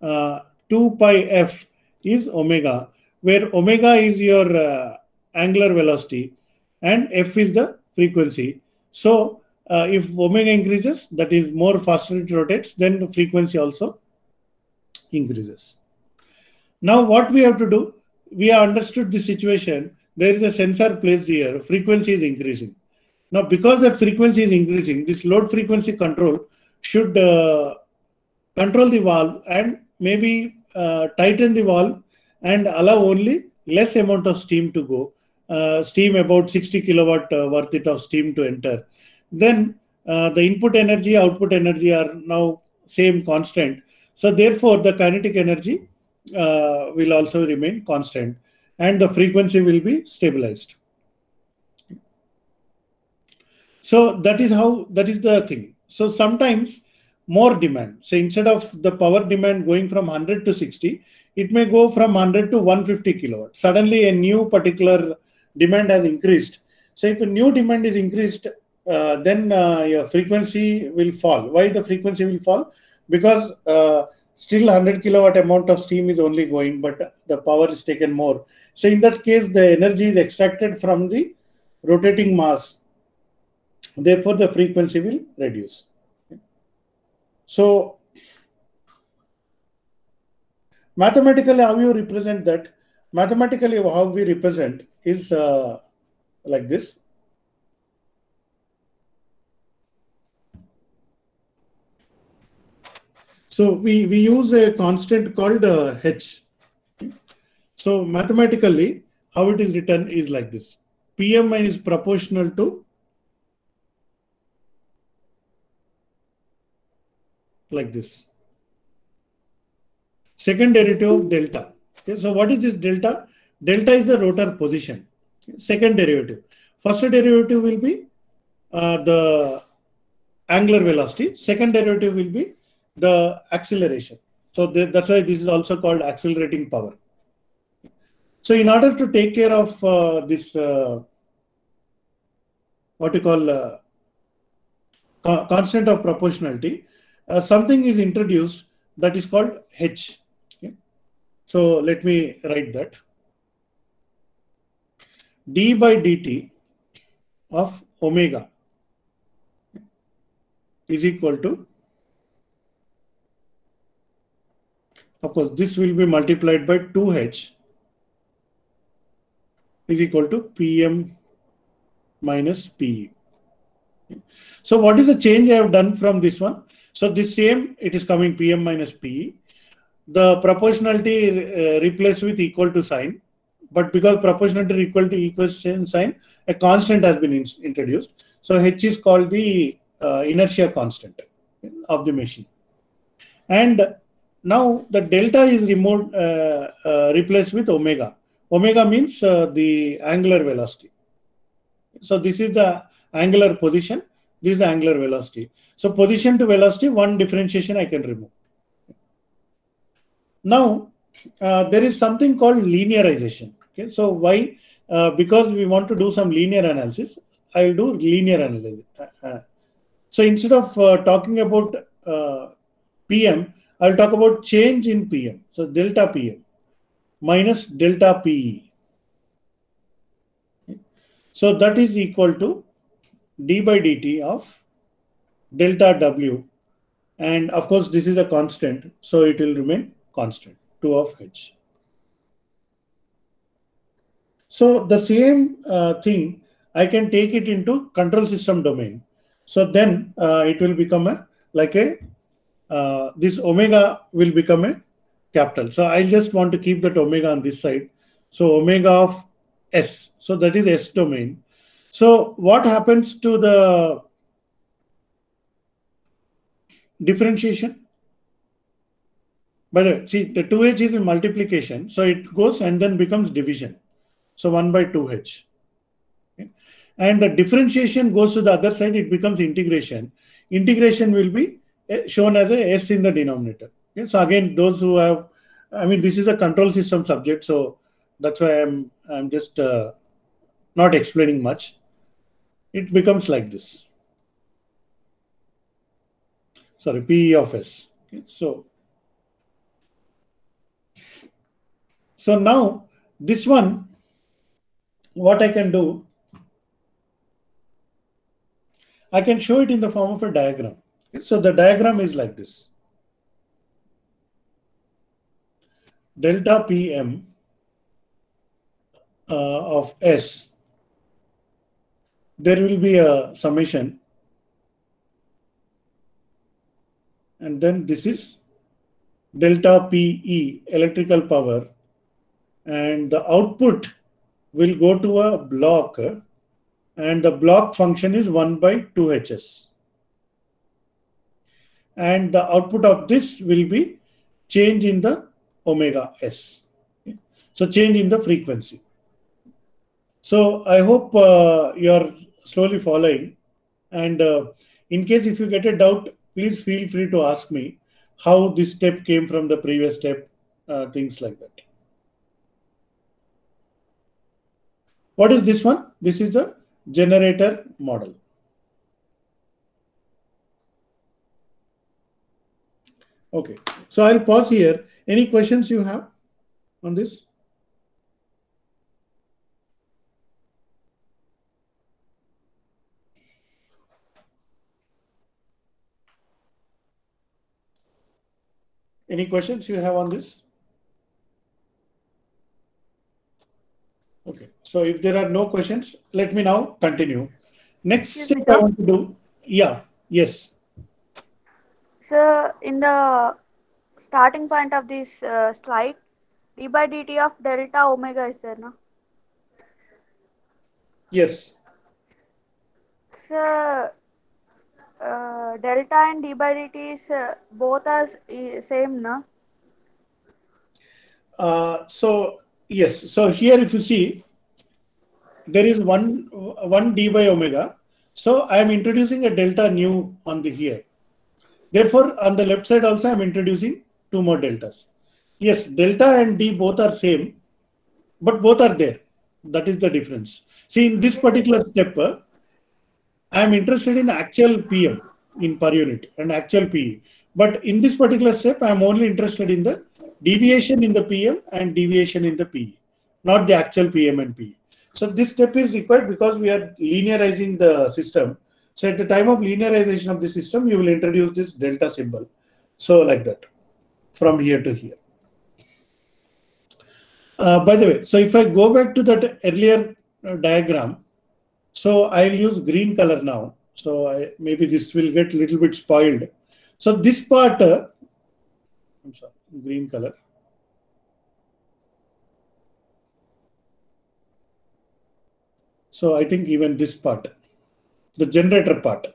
F? 2 pi F is omega, where omega is your angular velocity and F is the frequency. So if omega increases, that is more faster it rotates, then the frequency also increases. Now what we have to do, we have understood the situation. There is a sensor placed here, frequency is increasing. Now because that frequency is increasing, this load frequency control should control the valve and maybe tighten the valve and allow only less amount of steam to go, steam about 60 kilowatt worth it of steam to enter. Then the input energy, output energy are now same constant. So therefore the kinetic energy will also remain constant and the frequency will be stabilized. So that is the thing. So sometimes more demand. So instead of the power demand going from 100 to 60, it may go from 100 to 150 kilowatts. Suddenly a new particular demand has increased. So if a new demand is increased, then your frequency will fall. Why the frequency will fall? Because still 100 kilowatt amount of steam is only going, but the power is taken more. So in that case, the energy is extracted from the rotating mass. Therefore, the frequency will reduce. So mathematically, how you represent that? Mathematically, how we represent is like this. So we use a constant called h. So mathematically, how it is written is like this. Pmi is proportional to like this. Second derivative of delta. Okay, so what is this delta? Delta is the rotor position. Second derivative. First derivative will be the angular velocity. Second derivative will be the acceleration. So that's why this is also called accelerating power. So in order to take care of this, what you call constant of proportionality, something is introduced that is called h. Okay? So let me write that. D by dt of omega is equal to Of course, this will be multiplied by 2H is equal to PM minus PE. So what is the change I have done from this one? So this same, it is coming PM minus PE. The proportionality replaced with equal to sign. But because proportionality equal to equation sign, a constant has been introduced. So H is called the inertia constant of the machine. And now the delta is removed, replaced with omega. Omega means the angular velocity. So this is the angular position. This is the angular velocity. So position to velocity, one differentiation I can remove. Now there is something called linearization. Okay, so why? Because we want to do some linear analysis, I will do linear analysis. So instead of talking about PM, I will talk about change in PM. So delta PM minus delta PE. So that is equal to d by dt of delta W. And of course, this is a constant. So it will remain constant, 2 of H. So the same thing, I can take it into control system domain. So then it will become a, like a, this omega will become a capital. So I just want to keep that omega on this side. So omega of S. So that is S domain. So what happens to the differentiation? By the way, see, the 2H is in multiplication. So it goes and then becomes division. So 1 by 2H. Okay. And the differentiation goes to the other side, it becomes integration. Integration will be shown as a S in the denominator. Okay. So again, those who have, I mean, this is a control system subject, so that's why I'm just not explaining much. It becomes like this. Sorry, PE of S. Okay. So now this one, what I can do, I can show it in the form of a diagram. Okay. So the diagram is like this. Delta PM of S, there will be a summation, and then this is delta PE, electrical power, and the output will go to a block, and the block function is 1 by 2HS. And the output of this will be change in the omega S. Okay. So change in the frequency. So I hope you are slowly following. And in case if you get a doubt, please feel free to ask me how this step came from the previous step, things like that. What is this one? This is the generator model. Okay, so I'll pause here. Any questions you have on this? Any questions you have on this? Okay, so if there are no questions, let me now continue. Next Excuse me, step I sir. want to do, yeah, yes. So in the starting point of this slide, d by dt of delta omega is there, no? Yes. So delta and d by dt is both are same, no? So yes, so here if you see, there is one d by omega. So I am introducing a delta nu on the here. Therefore, on the left side also I am introducing two more deltas. Yes, delta and d both are same, but both are there. That is the difference. See, in this particular step, I am interested in actual PM in per unit and actual PE. But in this particular step, I am only interested in the deviation in the PM and deviation in the PE, not the actual PM and PE. So this step is required because we are linearizing the system. So at the time of linearization of the system, you will introduce this delta symbol. So like that, from here to here. By the way, so if I go back to that earlier diagram, so I'll use green color now. So maybe this will get a little bit spoiled. So this part, I'm sorry, green color. So I think even this part, the generator part.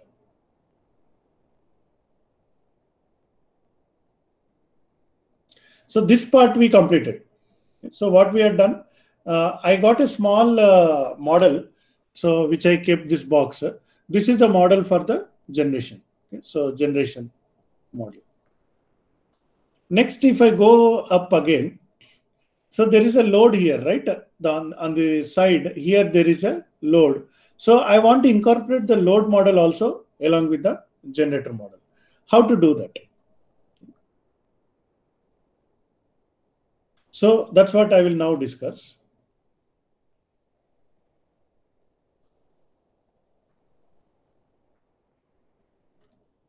So this part we completed. So what we have done, I got a small model, so which I kept this box. This is the model for the generation. Okay, so generation model. Next, if I go up again, so there is a load here, right? On the side here, there is a load. So I want to incorporate the load model also along with the generator model. How to do that? So that's what I will now discuss.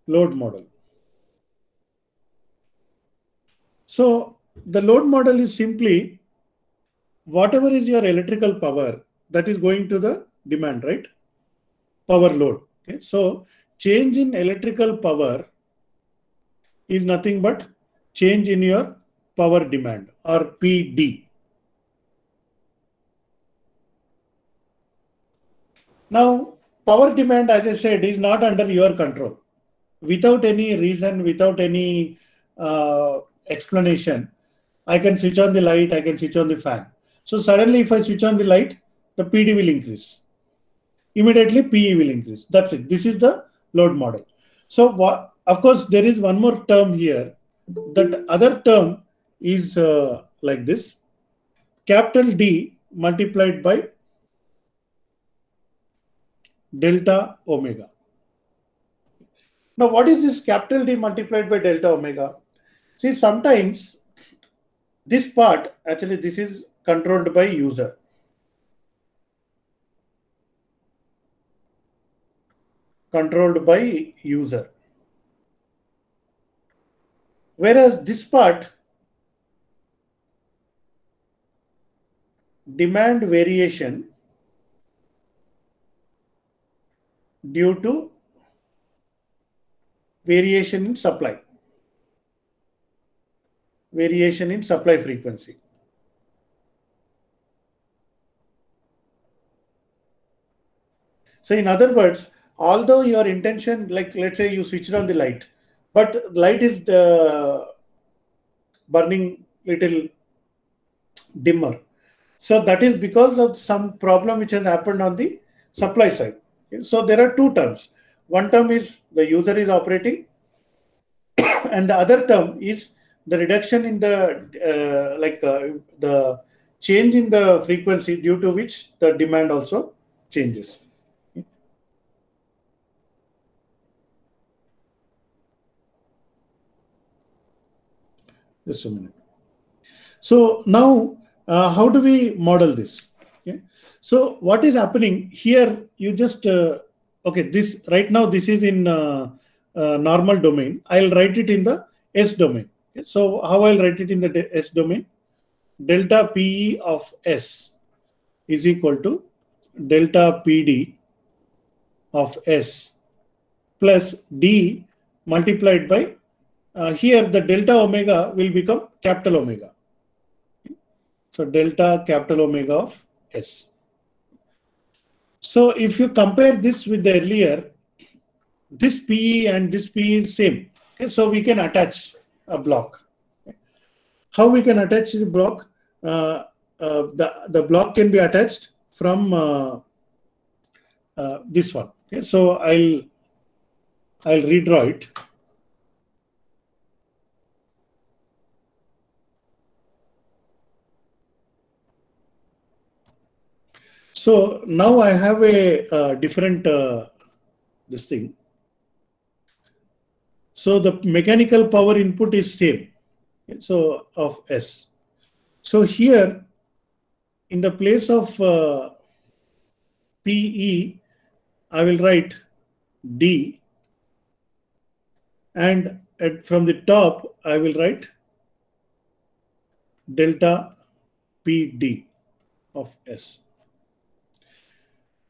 Load model. So the load model is simply whatever is your electrical power that is going to the demand, right? Power load. Okay. So change in electrical power is nothing but change in your power demand, or PD. Now, power demand, as I said, is not under your control. Without any reason, without any explanation, I can switch on the light, I can switch on the fan. So suddenly if I switch on the light, the PD will increase. Immediately PE will increase. That's it. This is the load model. So what, of course, there is one more term here. That other term is like this. Capital D multiplied by delta omega. Now, what is this capital D multiplied by delta omega? See, sometimes this part, actually, this is controlled by user. Controlled by user. Whereas this part, demand variation due to variation in supply. Variation in supply frequency. So in other words, although your intention, like let's say you switched on the light, but light is burning little dimmer. So that is because of some problem which has happened on the supply side. So there are two terms. One term is the user is operating, and the other term is the reduction in the the change in the frequency due to which the demand also changes. Just a minute. So now, how do we model this? Okay. So what is happening here? You just okay. This right now this is in normal domain. I'll write it in the S domain. Okay. So how I'll write it in the S domain? Delta PE of S is equal to delta PD of S plus D multiplied by here the delta omega will become capital omega. So delta capital omega of S. So if you compare this with the earlier, this PE and this PE is same. Okay, so we can attach a block. Okay. How we can attach the block? The block can be attached from this one. Okay, so I'll redraw it. So now I have a different this thing. So the mechanical power input is same. So of S. So here in the place of PE, I will write D, and from the top I will write delta PD of S.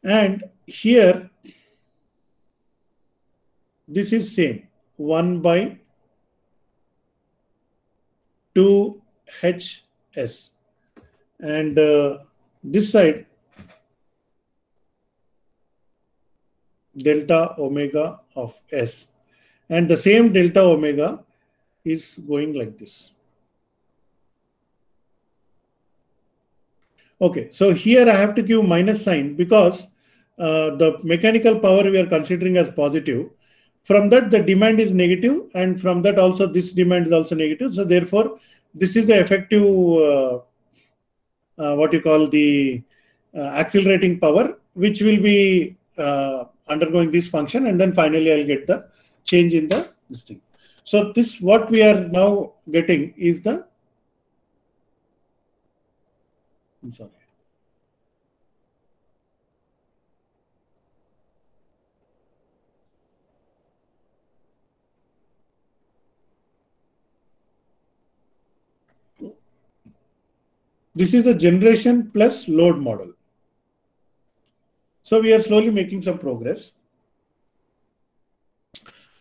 And here, this is same, 1 by 2HS. And this side, delta omega of S. And the same delta omega is going like this. Okay, so here I have to give minus sign because the mechanical power we are considering as positive. From that, the demand is negative, and from that also this demand is also negative. So therefore, this is the effective what you call the accelerating power, which will be undergoing this function, and then finally I'll get the change in this thing. So this what we are now getting is the, I'm sorry. This is the generation plus load model. So we are slowly making some progress.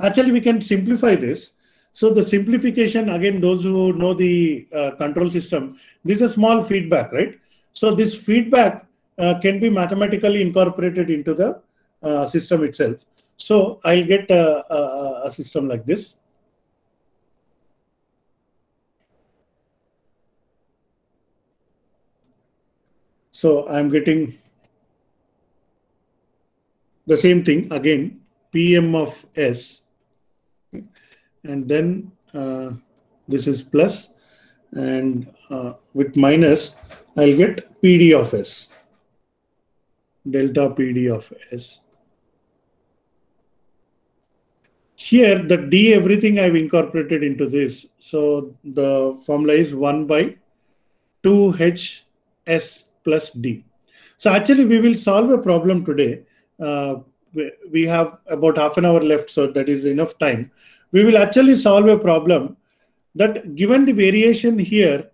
Actually, we can simplify this. So the simplification, again, those who know the control system, this is a small feedback, right? So this feedback can be mathematically incorporated into the system itself. So I'll get a system like this. So I'm getting the same thing again, PM of S, and then this is plus, and with minus, I'll get PD of S, delta PD of S. Here, the D, everything I've incorporated into this. So the formula is 1 by 2HS plus D. So actually, we will solve a problem today. We have about half an hour left, so that is enough time. We will actually solve a problem that given the variation here,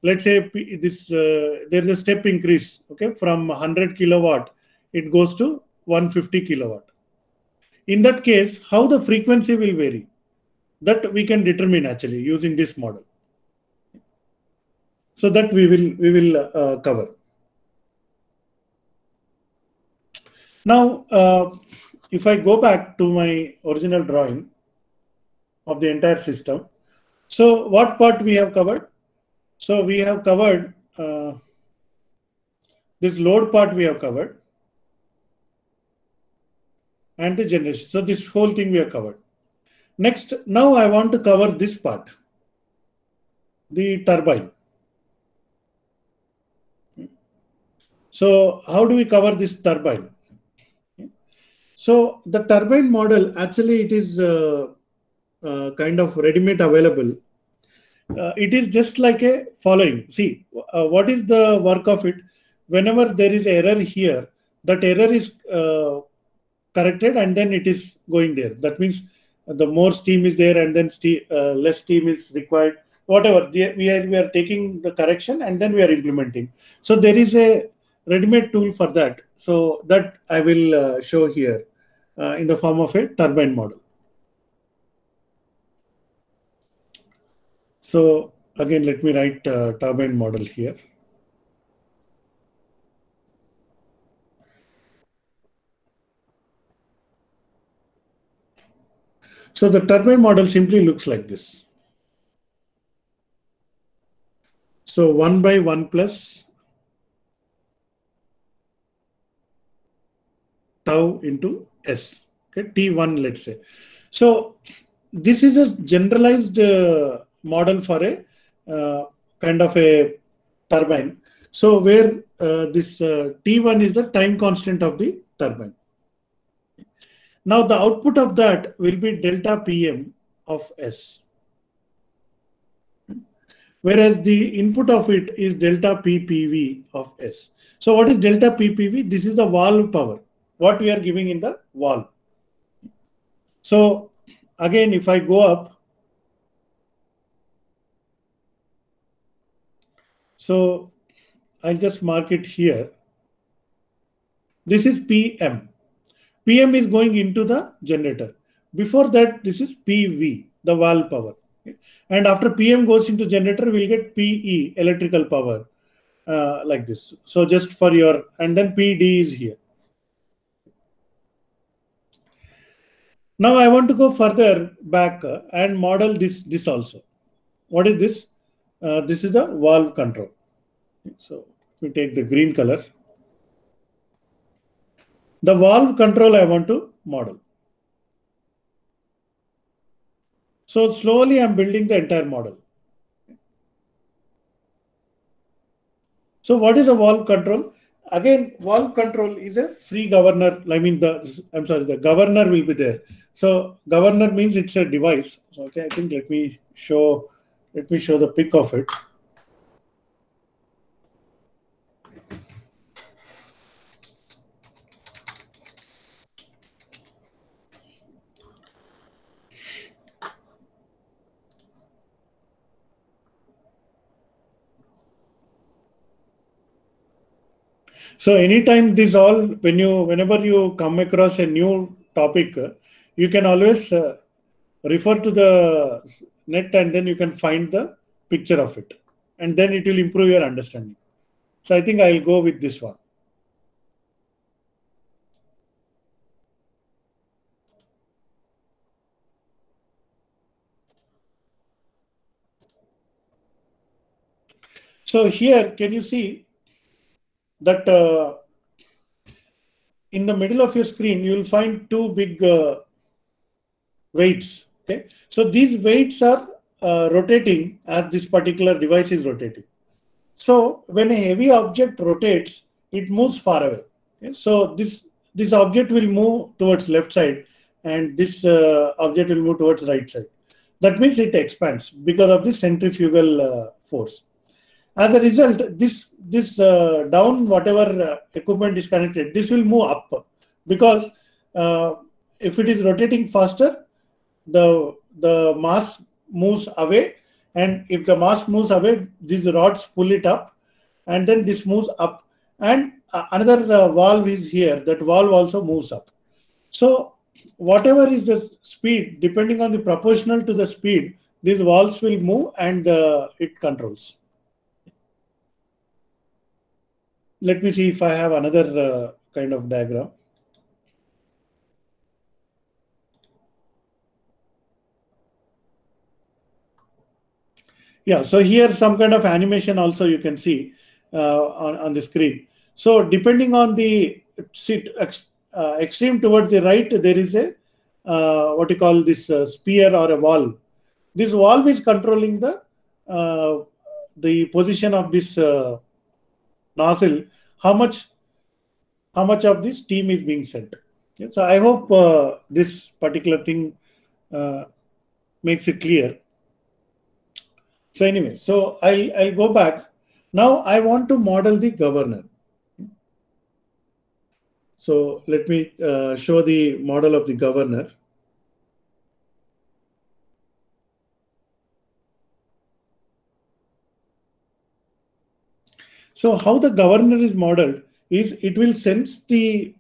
let's say this there is a step increase, okay, from 100 kilowatt, it goes to 150 kilowatt. In that case, how the frequency will vary, that we can determine actually using this model. So that we will cover. Now, if I go back to my original drawing of the entire system, so what part we have covered? So we have covered this load part we have covered, and the generation. So this whole thing we have covered. Next, now I want to cover this part, the turbine. So how do we cover this turbine? So the turbine model, actually it is kind of ready-made available. It is just like a following. See, what is the work of it? Whenever there is error here, that error is corrected and then it is going there. That means the more steam is there and then less steam is required. Whatever, we are taking the correction and then we are implementing. So there is a ready-made tool for that. So that I will show here in the form of a turbine model. So again, let me write turbine model here. So the turbine model simply looks like this. So 1 by 1 plus tau into S, okay, T1, let's say. So this is a generalized model for a kind of a turbine. So where this T1 is the time constant of the turbine. Now the output of that will be delta PM of S, whereas the input of it is delta PPV of S. So what is delta PPV? This is the valve power, what we are giving in the valve. So again, if I go up, so I'll just mark it here. This is PM. PM is going into the generator. Before that, this is PV, the valve power. Okay. And after PM goes into generator, we'll get PE, electrical power, like this. So just for your, and then PD is here. Now I want to go further back and model this also. What is this? This is the valve control. So we take the green color. The valve control I want to model. So slowly I'm building the entire model. So what is a valve control? Again, valve control is a free governor. I mean, the governor will be there. So governor means it's a device. So, okay, I think let me show the pic of it. So anytime whenever you come across a new topic, you can always refer to the net and then you can find the picture of it. And then it will improve your understanding. So I think I'll go with this one. So here, can you see that in the middle of your screen, you will find two big weights. Okay, so these weights are rotating as this particular device is rotating. So when a heavy object rotates, it moves far away. Okay? So this object will move towards left side, and this object will move towards right side. That means it expands because of the centrifugal force. As a result, this down whatever equipment is connected, this will move up because if it is rotating faster, the mass moves away, and if the mass moves away, these rods pull it up, and then this moves up, and another valve is here. That valve also moves up. So whatever is the speed, depending on the proportional to the speed, these valves will move and it controls. Let me see if I have another kind of diagram. Yeah, so here some kind of animation also you can see on the screen. So depending on the extreme towards the right, there is a what you call this sphere or a valve. This valve is controlling the position of this nozzle, how much of this steam is being sent. Okay, so I hope this particular thing makes it clear. So anyway, so I'll go back. Now I want to model the governor. So let me show the model of the governor. So how the governor is modeled is it will sense the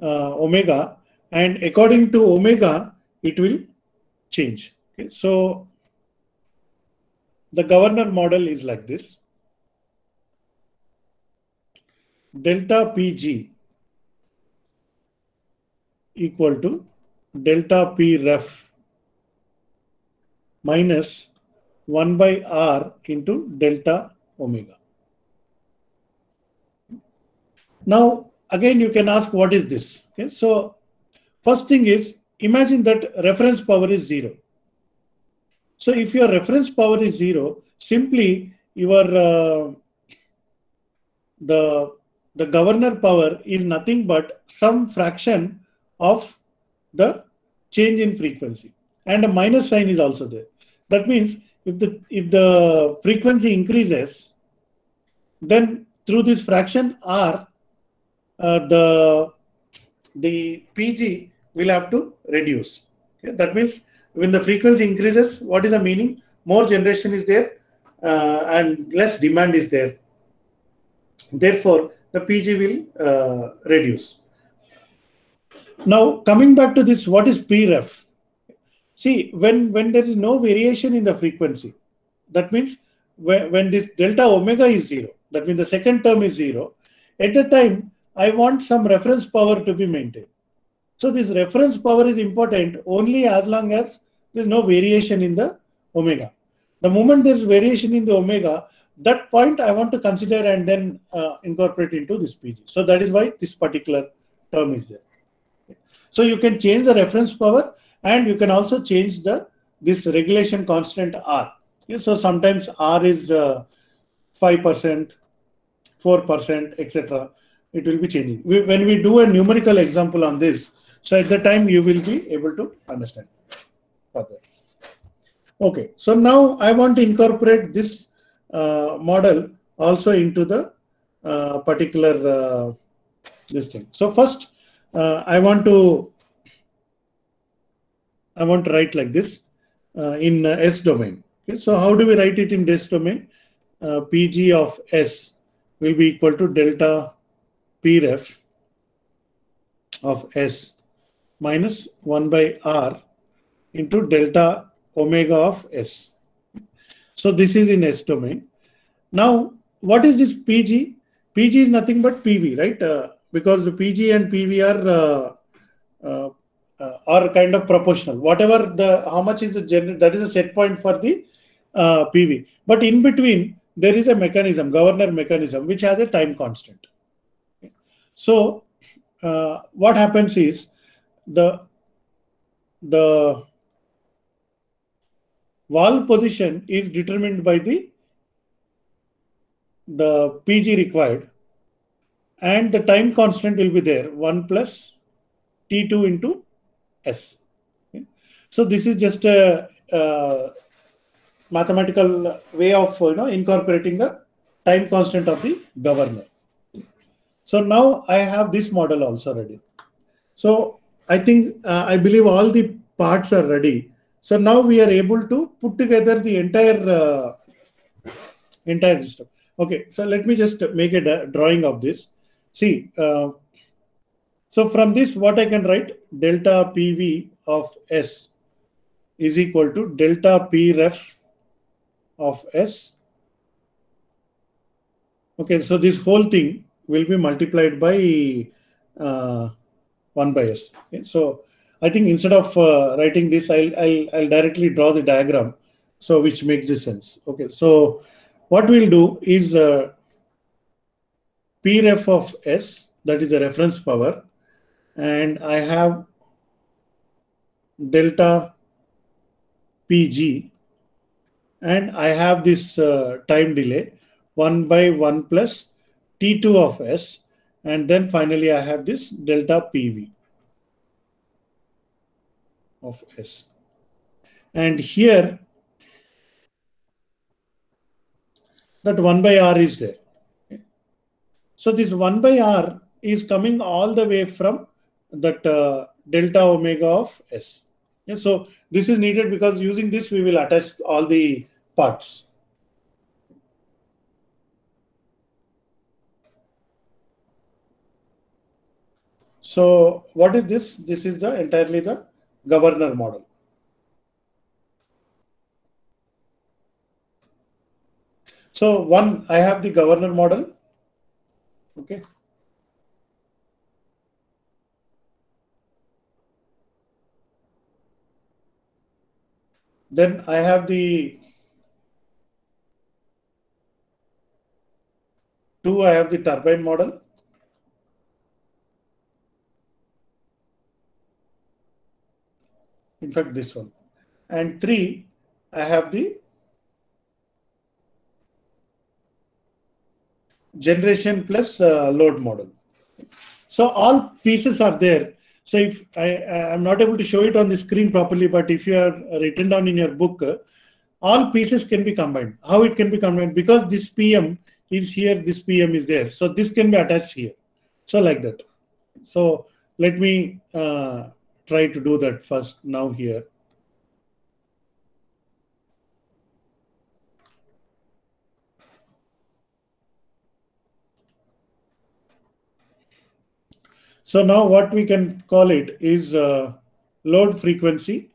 omega, and according to omega it will change. Okay, so the governor model is like this. Delta PG equal to delta P ref minus 1 by R into delta omega. Now, again, you can ask, what is this? Okay, so first thing is, imagine that reference power is 0. So if your reference power is 0, simply your the governor power is nothing but some fraction of the change in frequency, and a minus sign is also there. That means if the frequency increases, then through this fraction R, the PG will have to reduce. Okay? That means when the frequency increases, what is the meaning? More generation is there, and less demand is there. Therefore, the PG will reduce. Now, coming back to this, what is PREF? See, when there is no variation in the frequency, that means when this delta omega is 0, that means the second term is 0, at the time, I want some reference power to be maintained. So this reference power is important only as long as there is no variation in the omega. The moment there is variation in the omega, that point I want to consider and then incorporate into this PG. So that is why this particular term is there. So you can change the reference power and you can also change this regulation constant R. So sometimes R is 5%, 4%, etc. It will be changing. When we do a numerical example on this, so at the time you will be able to understand further. Okay, so now I want to incorporate this model also into the particular this thing. So first, I want to write like this in S domain. Okay, so how do we write it in S domain? PG of S will be equal to delta Pref of S minus 1 by R into delta omega of S. So this is in S domain. Now, what is this PG? PG is nothing but PV, right? Because the PG and PV are kind of proportional. Whatever how much is the that is a set point for the PV. But in between, there is a mechanism, governor mechanism, which has a time constant. So what happens is the valve position is determined by the PG required, and the time constant will be there 1 plus T2 into S. Okay. So this is just a mathematical way of incorporating the time constant of the governor. So now I have this model also ready. So I think I believe all the parts are ready. So now we are able to put together the entire system. Okay, so let me just make a drawing of this. See, so from this, what I can write, delta PV of S is equal to delta Pref of S. Okay, so this whole thing will be multiplied by 1 by S. Okay, so I think instead of writing this, I'll directly draw the diagram, so which makes the sense. Okay, so what we'll do is Pref of S, that is the reference power, and I have delta PG, and I have this time delay 1 by 1 plus T2 of S, and then finally I have this delta PV of S. And here that 1 by R is there. So this 1 by R is coming all the way from that delta omega of S. Yeah, so this is needed because using this we will attach all the parts. So what is this? This is entirely the governor model. So one, I have the governor model. Okay. Then I have the I have the turbine model. In fact, this one. And 3, I have the generation plus load model. So all pieces are there. So if I'm not able to show it on the screen properly, but if you are written down in your book, all pieces can be combined. How it can be combined? Because this PM is here, this PM is there. So this can be attached here. So like that. So let me try to do that first now here. So now what we can call it is load frequency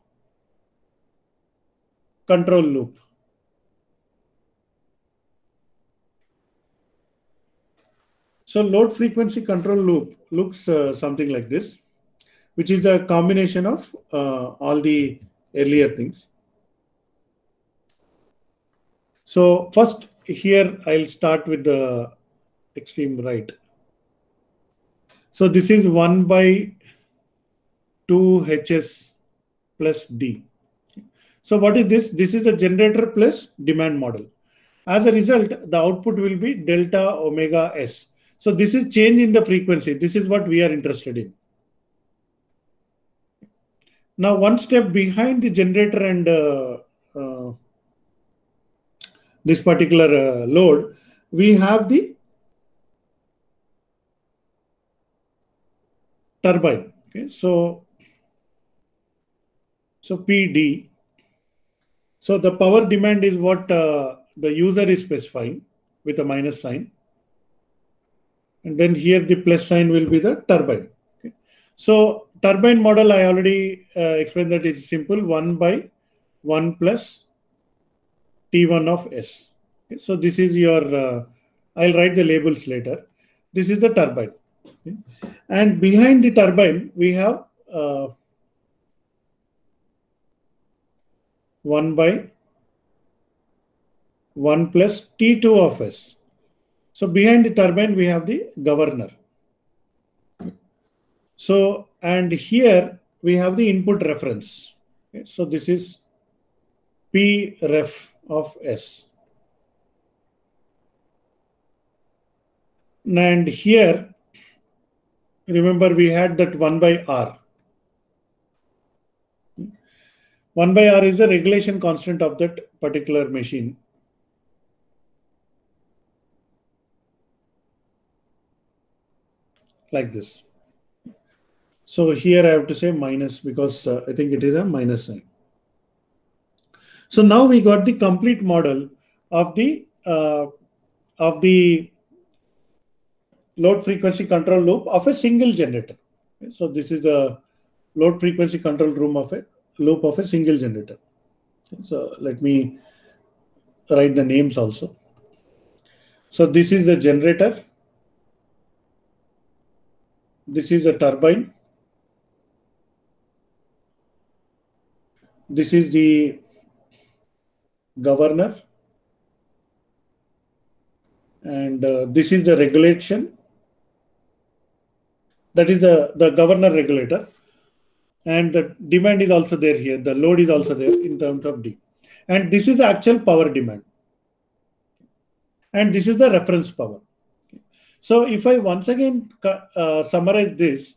control loop. So load frequency control loop looks something like this, which is the combination of all the earlier things. So first here I'll start with the extreme right. So this is 1 by 2 HS plus D. So what is this? This is a generator plus demand model. As a result, the output will be delta omega S. So this is change in the frequency. This is what we are interested in. Now, one step behind the generator and this particular load, we have the turbine. Okay, so PD. So the power demand is what the user is specifying with a minus sign. And then here the plus sign will be the turbine. Okay. So turbine model, I already explained that it's simple, 1 by 1 plus T1 of S. Okay. So this is your, I'll write the labels later. This is the turbine. Okay. And behind the turbine, we have 1 by 1 plus T2 of S. So behind the turbine, we have the governor. So, and here we have the input reference. Okay. So this is P ref of S. And here, remember we had that 1 by R. 1 by R is the regulation constant of that particular machine. Like this. So here I have to say minus because I think it is a minus sign. So now we got the complete model of the load frequency control loop of a single generator. Okay, so this is the load frequency control loop of a single generator. Okay, so let me write the names also. So this is the generator. This is the turbine. This is the governor. And this is the regulation. That is the governor regulator. And the demand is also there here. The load is also there in terms of D. And this is the actual power demand. And this is the reference power. So if I once again summarize this,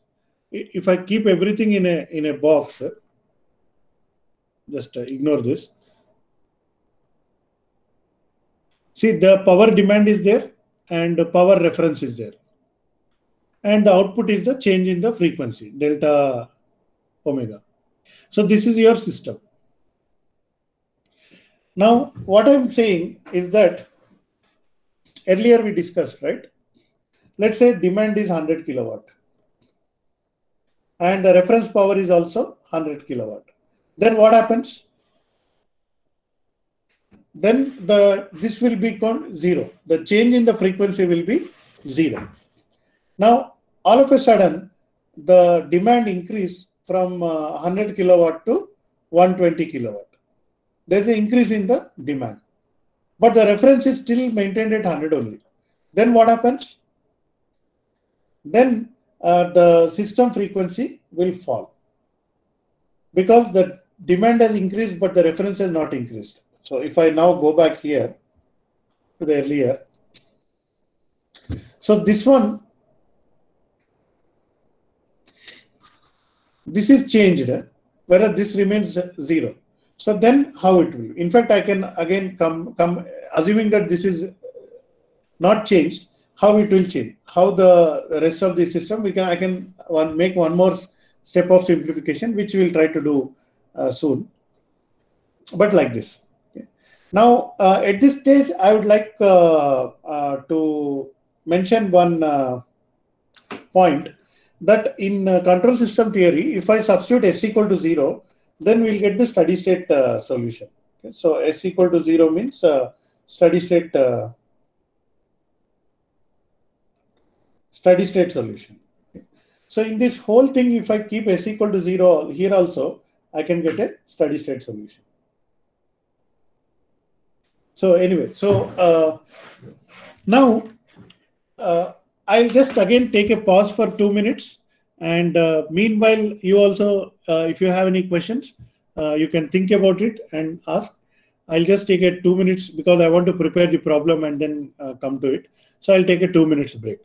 if I keep everything in a box, just ignore this. See, the power demand is there and the power reference is there. And the output is the change in the frequency, delta omega. So this is your system. Now, what I'm saying is that earlier we discussed, right? Let's say demand is 100 kilowatt. And the reference power is also 100 kilowatt. Then what happens? Then this will become 0. The change in the frequency will be 0. Now, all of a sudden, the demand increase from 100 kilowatt to 120 kilowatt. There's an increase in the demand. But the reference is still maintained at 100 only. Then what happens? Then the system frequency will fall. Because the demand has increased, but the reference has not increased. So if I now go back here to the earlier. So this one, this is changed, whereas this remains 0. So then how it will? In fact, I can again come assuming that this is not changed, how it will change, how the rest of the system, I can make one more step of simplification, which we will try to do soon. But like this. Okay. Now, at this stage, I would like to mention one point that in control system theory, if I substitute S equal to 0, then we'll get the steady state solution. Okay? So S equal to 0 means steady state solution. Okay? So in this whole thing, if I keep S equal to 0 here also, I can get a steady state solution. So anyway, so now I'll just again take a pause for 2 minutes, and meanwhile you also if you have any questions you can think about it and ask. I'll just take a 2 minutes because I want to prepare the problem and then come to it. So I'll take a 2 minutes break.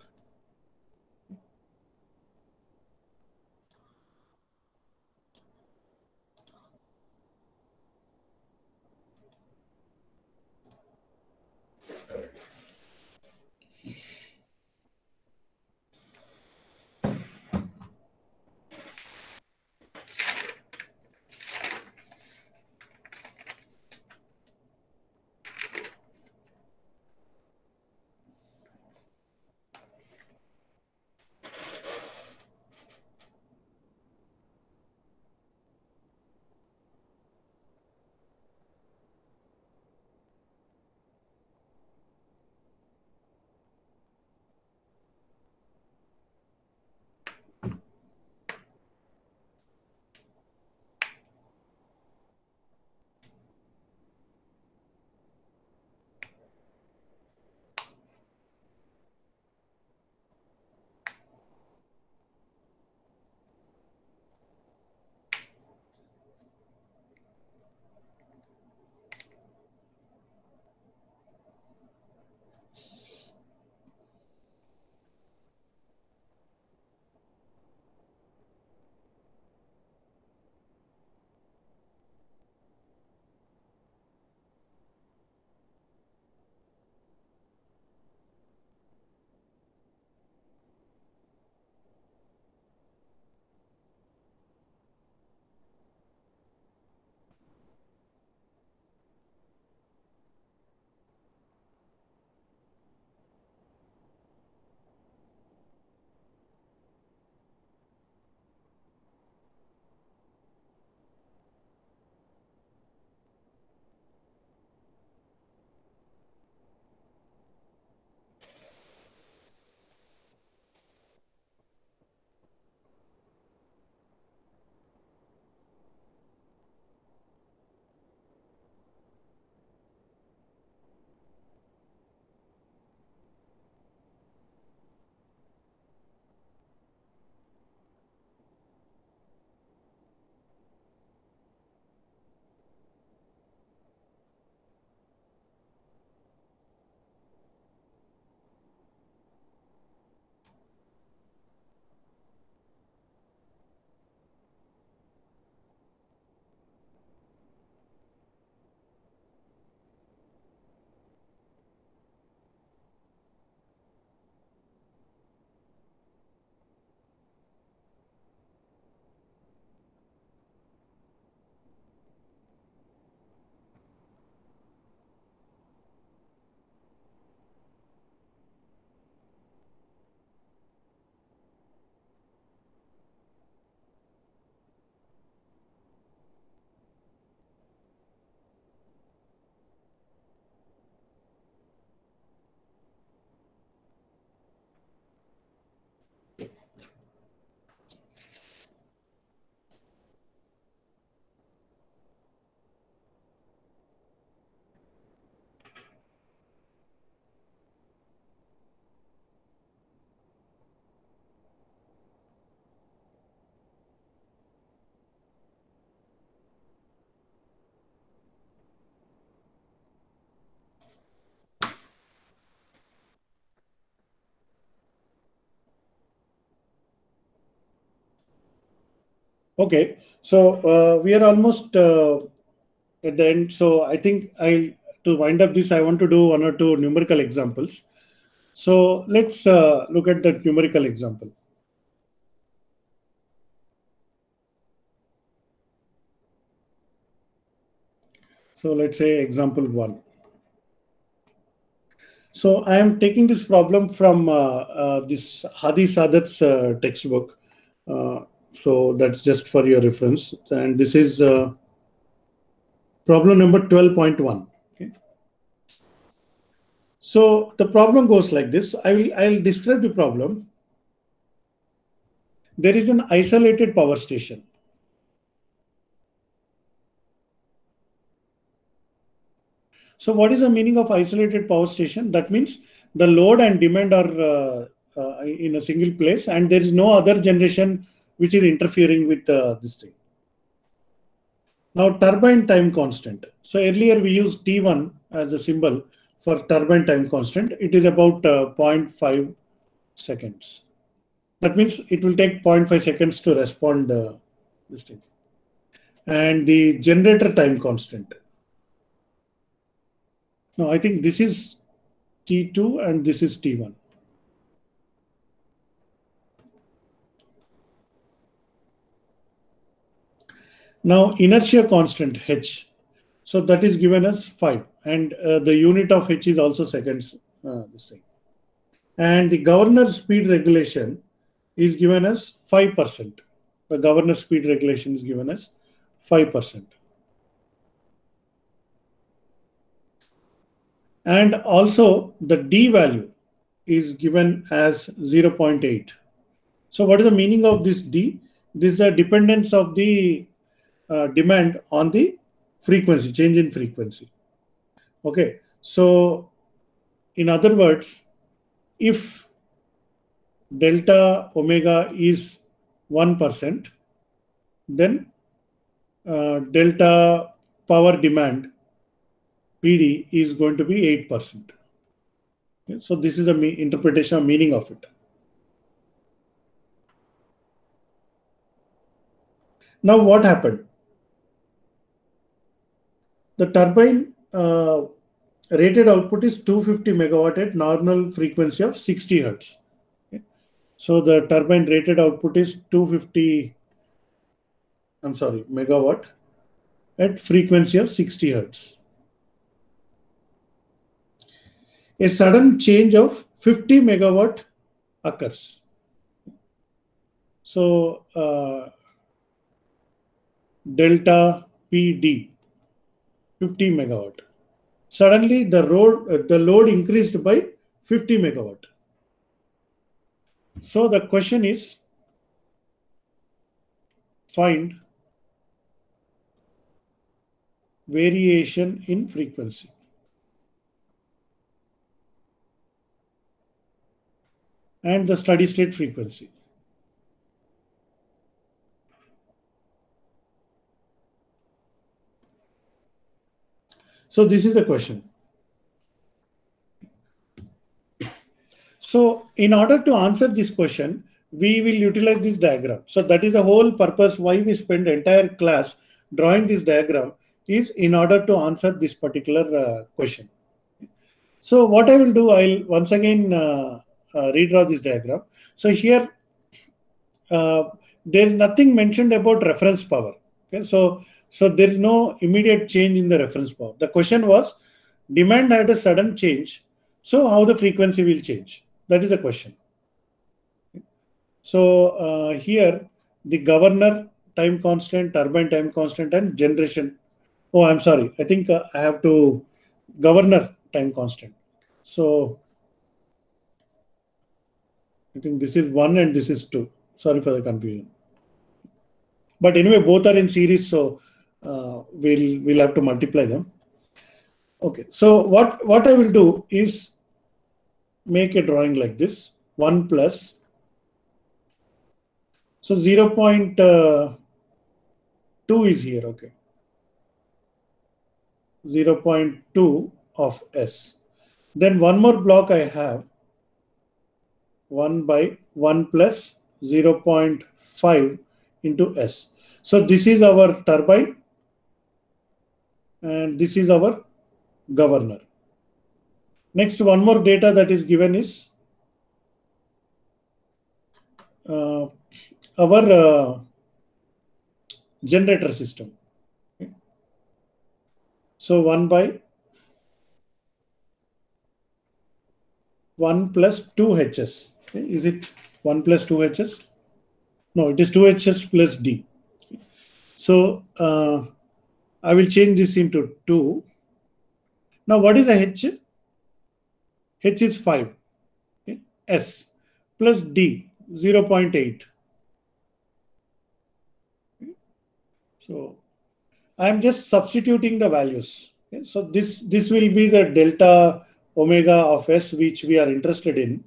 Okay, so we are almost at the end. So I think to wind up this, I want to do one or two numerical examples. So let's look at that numerical example. So let's say example 1. So I am taking this problem from this Hadi Sadat's textbook. So that's just for your reference. And this is problem number 12.1. Okay. So the problem goes like this. I'll describe the problem. There is an isolated power station. So what is the meaning of isolated power station? That means the load and demand are in a single place, and there is no other generation which is interfering with this thing. Now turbine time constant. So earlier we used T1 as a symbol for turbine time constant. It is about 0.5 seconds. That means it will take 0.5 seconds to respond this thing. And the generator time constant. Now I think this is T2 and this is T1. Now inertia constant H. So that is given as 5, and the unit of H is also seconds. This thing. And the governor speed regulation is given as 5%. The governor speed regulation is given as 5%. And also the D value is given as 0.8. So what is the meaning of this D? This is the dependence of the demand on the frequency, change in frequency. Okay, so in other words, if delta omega is 1%, then delta power demand PD is going to be 8%. Okay, so this is the interpretation of meaning of it. Now what happened? The turbine rated output is 250 megawatt at normal frequency of 60 hertz. Okay. So the turbine rated output is 250, megawatt at frequency of 60 hertz. A sudden change of 50 megawatt occurs. So delta PD 50 megawatt. Suddenly the load increased by 50 megawatt. So the question is, find variation in frequency. And the steady state frequency. So this is the question. So in order to answer this question, we will utilize this diagram. So that is the whole purpose why we spend the entire class drawing this diagram, is in order to answer this particular question. So what I will do, I'll once again redraw this diagram. So here there is nothing mentioned about reference power. Okay, so there is no immediate change in the reference power. The question was, demand had a sudden change, so how the frequency will change? That is the question. So here the governor time constant, turbine time constant, and generation. Oh, I'm sorry. I think I have to governor time constant. So I think this is 1 and this is 2. Sorry for the confusion. But anyway, both are in series, so we'll have to multiply them. Okay. So what I will do is make a drawing like this. 1 plus. So 0.2 is here. Okay. 0.2 of S. Then one more block I have, 1 by 1 plus 0.5 into S. So this is our turbine and this is our governor. Next, one more data that is given is our generator system. Okay. So 1 by 1 plus 2 Hs. Okay. Is it 1 plus 2 Hs? No, it is 2hs plus d. So I will change this into 2. Now what is the h? H is 5. Okay. S plus d 0.8. So I am just substituting the values. Okay. So this will be the delta omega of S which we are interested in,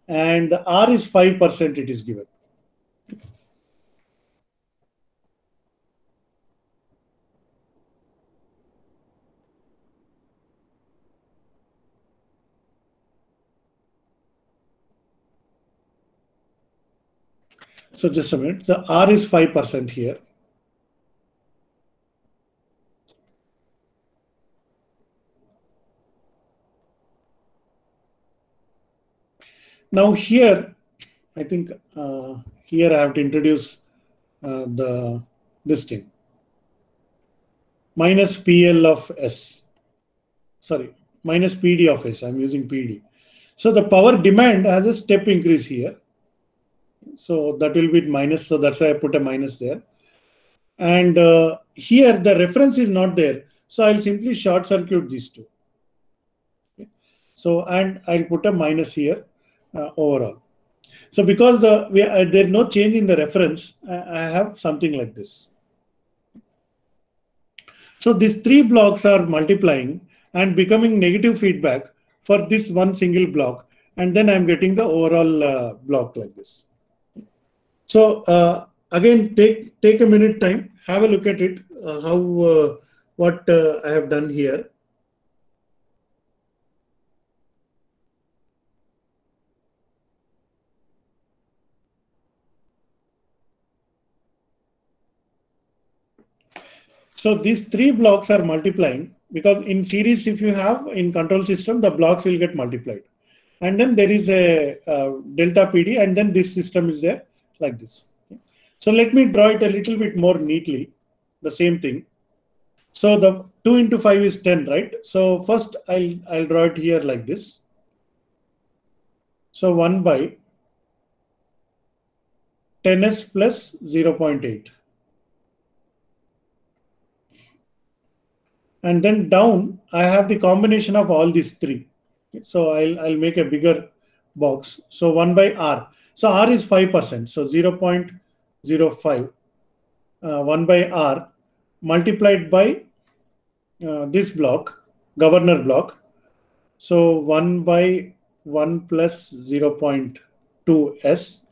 and the R is 5%. It is given. So just a minute. The R is 5% here. Now here, I think here I have to introduce this thing minus PL of S. Sorry, minus PD of S. I'm using PD. So the power demand has a step increase here. So that will be minus. So that's why I put a minus there. And here the reference is not there. So I'll simply short circuit these two. Okay. So, and I'll put a minus here overall. So because there's no change in the reference, I have something like this. So these three blocks are multiplying and becoming negative feedback for this one single block. And then I'm getting the overall block like this. So again, take a minute time, have a look at it, what I have done here. So these three blocks are multiplying because in series, if you have in control system, the blocks will get multiplied. And then there is a delta PD, and then this system is there like this. So let me draw it a little bit more neatly, the same thing. So the 2 into 5 is 10, right? So first I'll draw it here like this. So 1 by 10s plus 0.8. And then down, I have the combination of all these three. So I'll make a bigger box. So 1 by R. So R is 5%. So 0.05. 1 by R multiplied by this block, governor block. So 1 by 1 plus 0.2 S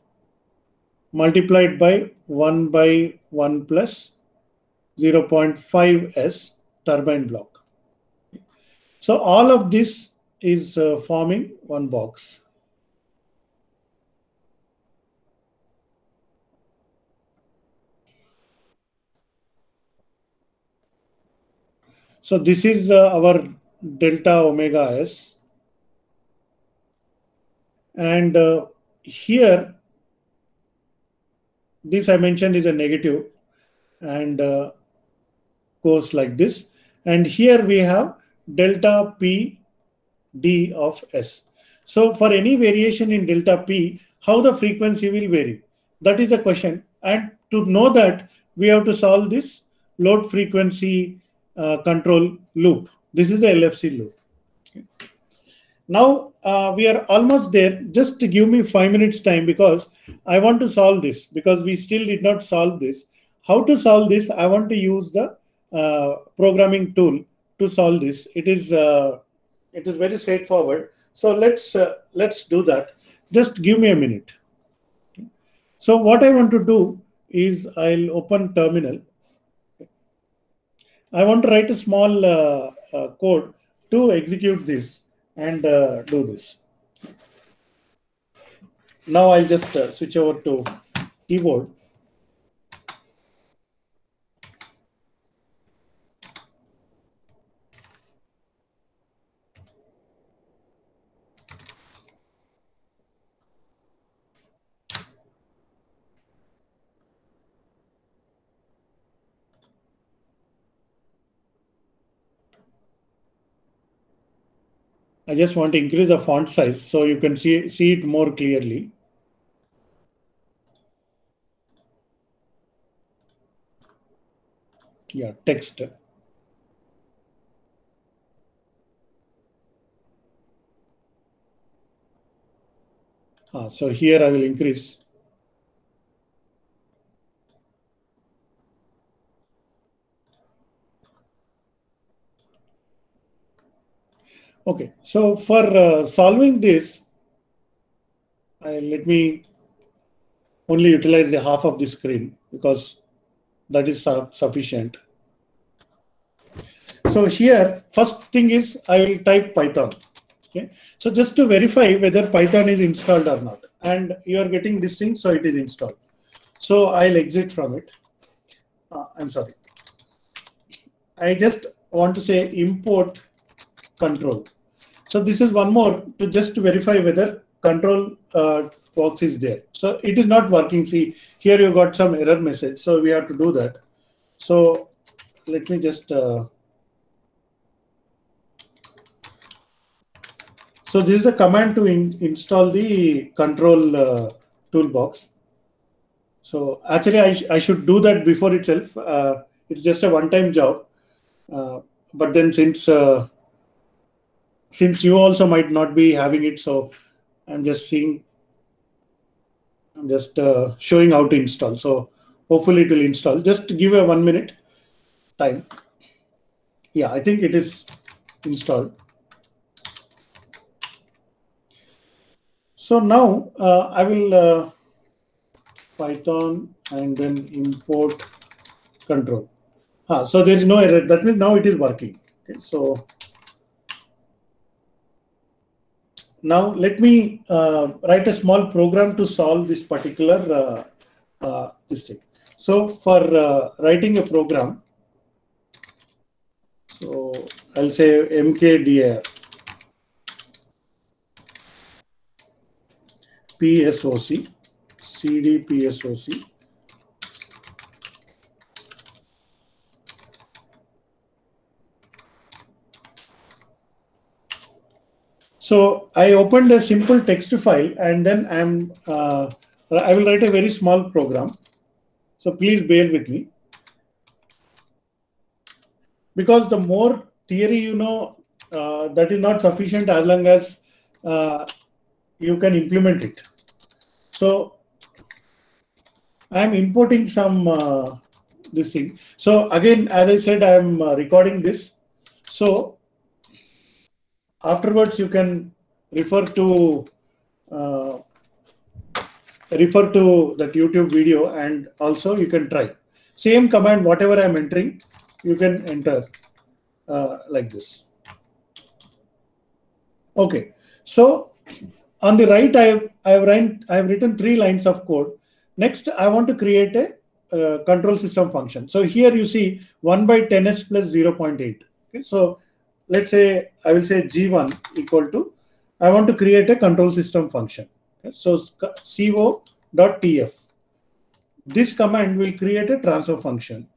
multiplied by 1 by 1 plus 0.5 S turbine block. So all of this is forming one box. So this is our delta omega S. And here, this I mentioned is a negative and goes like this. And here we have delta P D of S. So for any variation in delta P, how the frequency will vary? That is the question. And to know that, we have to solve this load frequency control loop. This is the LFC loop. Okay. Now we are almost there. Just to give me 5 minutes time because I want to solve this because we still did not solve this. How to solve this? I want to use the programming tool to solve this. It is very straightforward. So let's do that. Just give me a minute. So what I want to do is I'll open terminal. I want to write a small code to execute this and do this. Now I'll just switch over to keyboard. I just want to increase the font size so you can see it more clearly. Yeah, text. So here I will increase. Okay, so for solving this, let me only utilize the half of the screen because that is sufficient. So here, first thing is I will type Python. Okay, so just to verify whether Python is installed or not, and you are getting this thing, so it is installed. So I'll exit from it. I'm sorry. I just want to say import control. So this is one more to just verify whether control box is there. So it is not working. See, here you got some error message. So we have to do that. So let me just. So this is the command to install the control toolbox. So actually, I should do that before itself. It's just a one-time job. But then since you also might not be having it, so I'm just seeing. I'm just showing how to install. So hopefully it will install. Just give a 1 minute time. Yeah, I think it is installed. So now I will Python and then import control. So there is no error. That means now it is working. Okay, so now let me write a small program to solve this particular this thing. So for writing a program, so I'll say mkdir PSOC CD PSOC. So I opened a simple text file and then I will write a very small program. So please bear with me. Because the more theory you know, that is not sufficient as long as you can implement it. So I'm importing some this thing. So again, as I said, I'm recording this. So afterwards, you can refer to that YouTube video, and also you can try same command. Whatever I'm entering, you can enter like this. Okay, so on the right, I've written 3 lines of code. Next, I want to create a control system function. So here you see 1 by 10s plus 0.8. Okay, so let's say I will say G1 equal to, I want to create a control system function. Okay, so co.tf. This command will create a transfer function.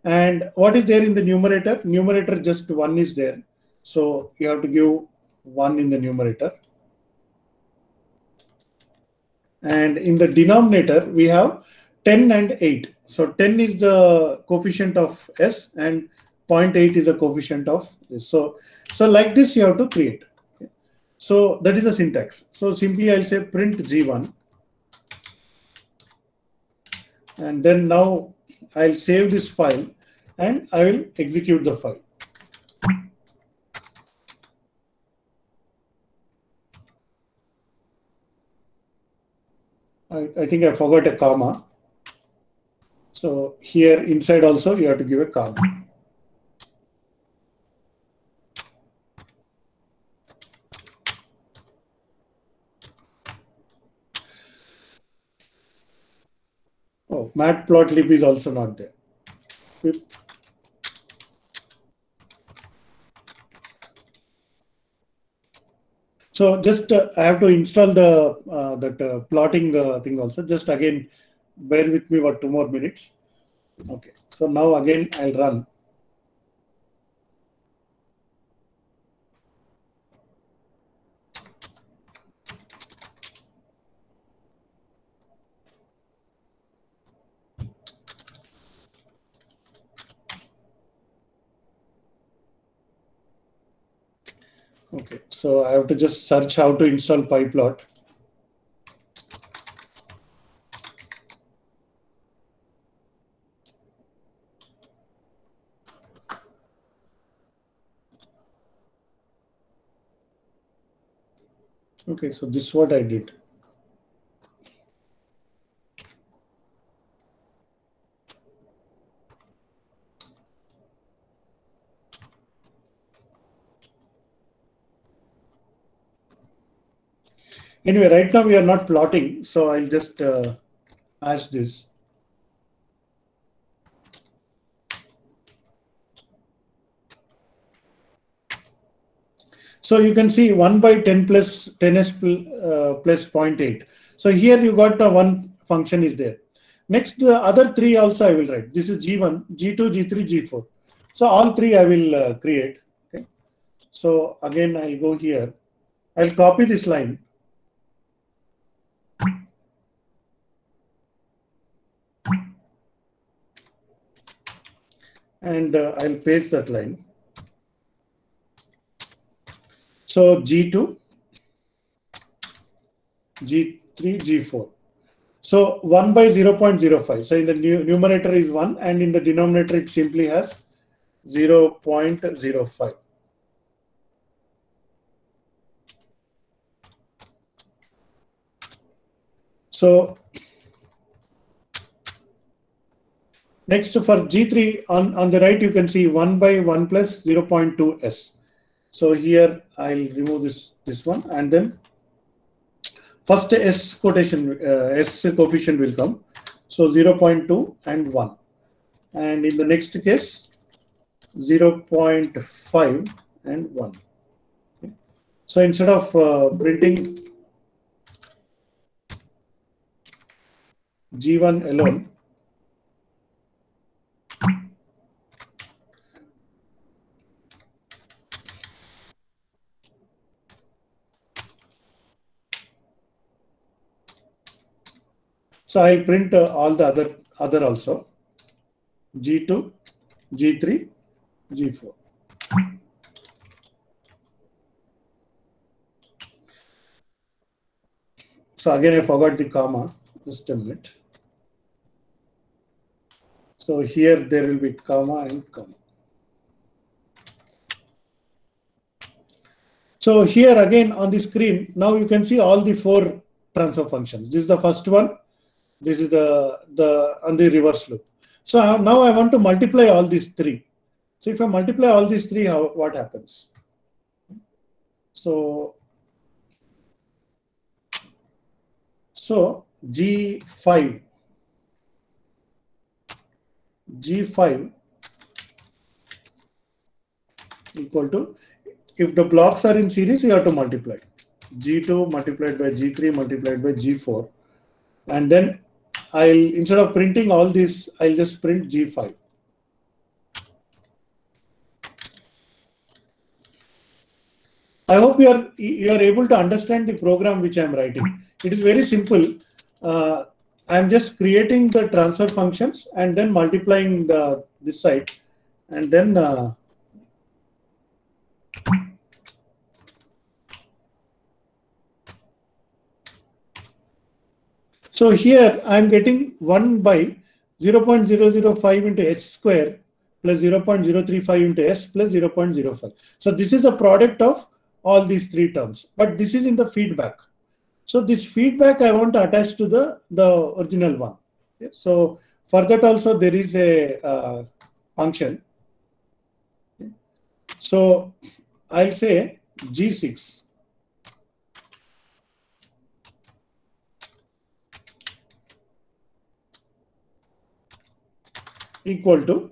And what is there in the numerator? Numerator just 1 is there. So you have to give 1 in the numerator. And in the denominator, we have 10 and 8. So 10 is the coefficient of S and 0.8 is the coefficient of this. So like this you have to create. Okay. So that is the syntax. So simply I'll say print G1. And then now I'll save this file and I will execute the file. I think I forgot a comma. So here inside also you have to give a comma. Oh, matplotlib is also not there. So just I have to install the that plotting thing also. Just again, bear with me for 2 more minutes. Okay. So now again I'll run. Okay, so I have to just search how to install PyPlot. Okay, so this is what I did. Anyway, right now we are not plotting, so I'll just ask this. So you can see 1 by 10 plus 10s plus 0.8. So here you got one function is there. Next, the other three also I will write. This is G1, G2, G3, G4. So all three I will create. Okay. So again, I'll go here. I'll copy this line. And I'll paste that line. So G2, G3, G4. So 1 by 0.05. So in the numerator is 1 and in the denominator it simply has 0.05. So next for G3 on the right you can see 1 by 1 plus 0.2 S. So here I'll remove this one and then first S quotation S coefficient will come. So 0.2 and 1. And in the next case 0.5 and 1. Okay. So instead of printing G1 alone, so I'll print all the other also, G2, G3, G4. So again I forgot the comma, just a minute. So here there will be comma and comma. So here again on the screen, now you can see all the 4 transfer functions. This is the first one. This is the on the reverse loop. So now I want to multiply all these 3. So if I multiply all these 3, what happens? So G5 equal to, if the blocks are in series, you have to multiply. G2 multiplied by G3 multiplied by G4. And then instead of printing all this, I'll just print G5. I hope you are able to understand the program which I am writing. It is very simple. I am just creating the transfer functions and then multiplying this side, and then so here I am getting 1 by 0.005 into h square plus 0.035 into s plus 0.05. So this is the product of all these 3 terms, but this is in the feedback. So this feedback I want to attach to the original one. Okay. So for that also there is a function. Okay. So I'll say G6 equal to,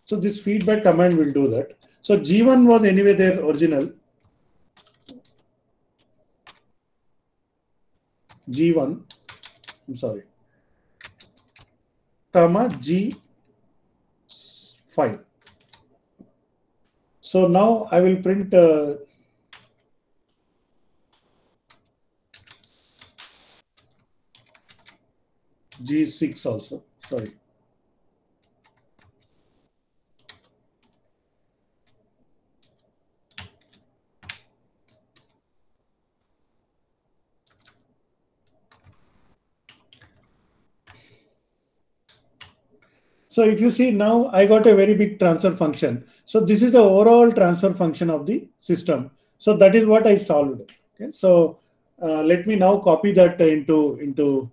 so this feedback command will do that. So G1 was anyway their original. G1, I'm sorry, comma G5. So now I will print G6 also, sorry. So if you see now, I got a very big transfer function. So this is the overall transfer function of the system. So that is what I solved. Okay. So let me now copy that into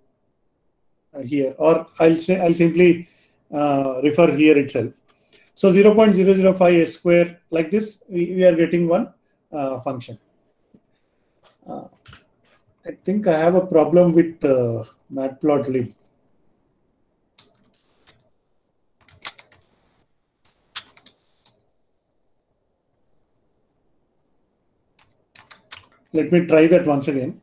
here, or I'll simply refer here itself. So 0.005 s square, like this, we are getting one function. I think I have a problem with matplotlib. Let me try that once again.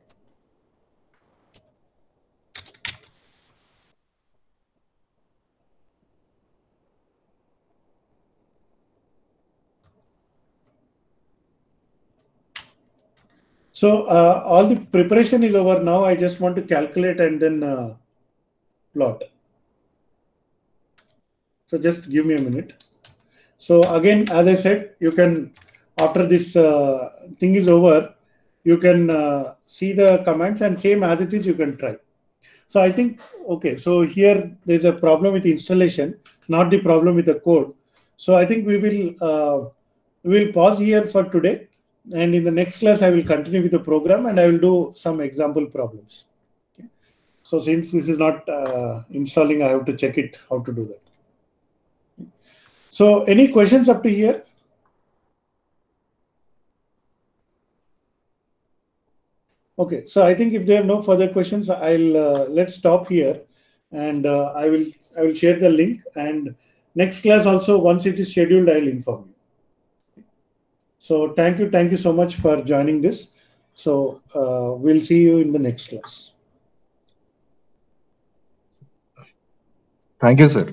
So all the preparation is over now. I just want to calculate and then plot. So just give me a minute. So again, as I said, you can, after this thing is over, you can see the commands, and same as it is, you can try. So I think, okay, so here there's a problem with installation, not the problem with the code. So I think we will pause here for today. And in the next class, I will continue with the program and I will do some example problems. Okay. So since this is not installing, I have to check it how to do that. So any questions up to here? Okay, so I think if there are no further questions, I'll let's stop here, and I will share the link. And next class also, once it is scheduled, I'll inform you. So thank you so much for joining this. So we'll see you in the next class. Thank you, sir.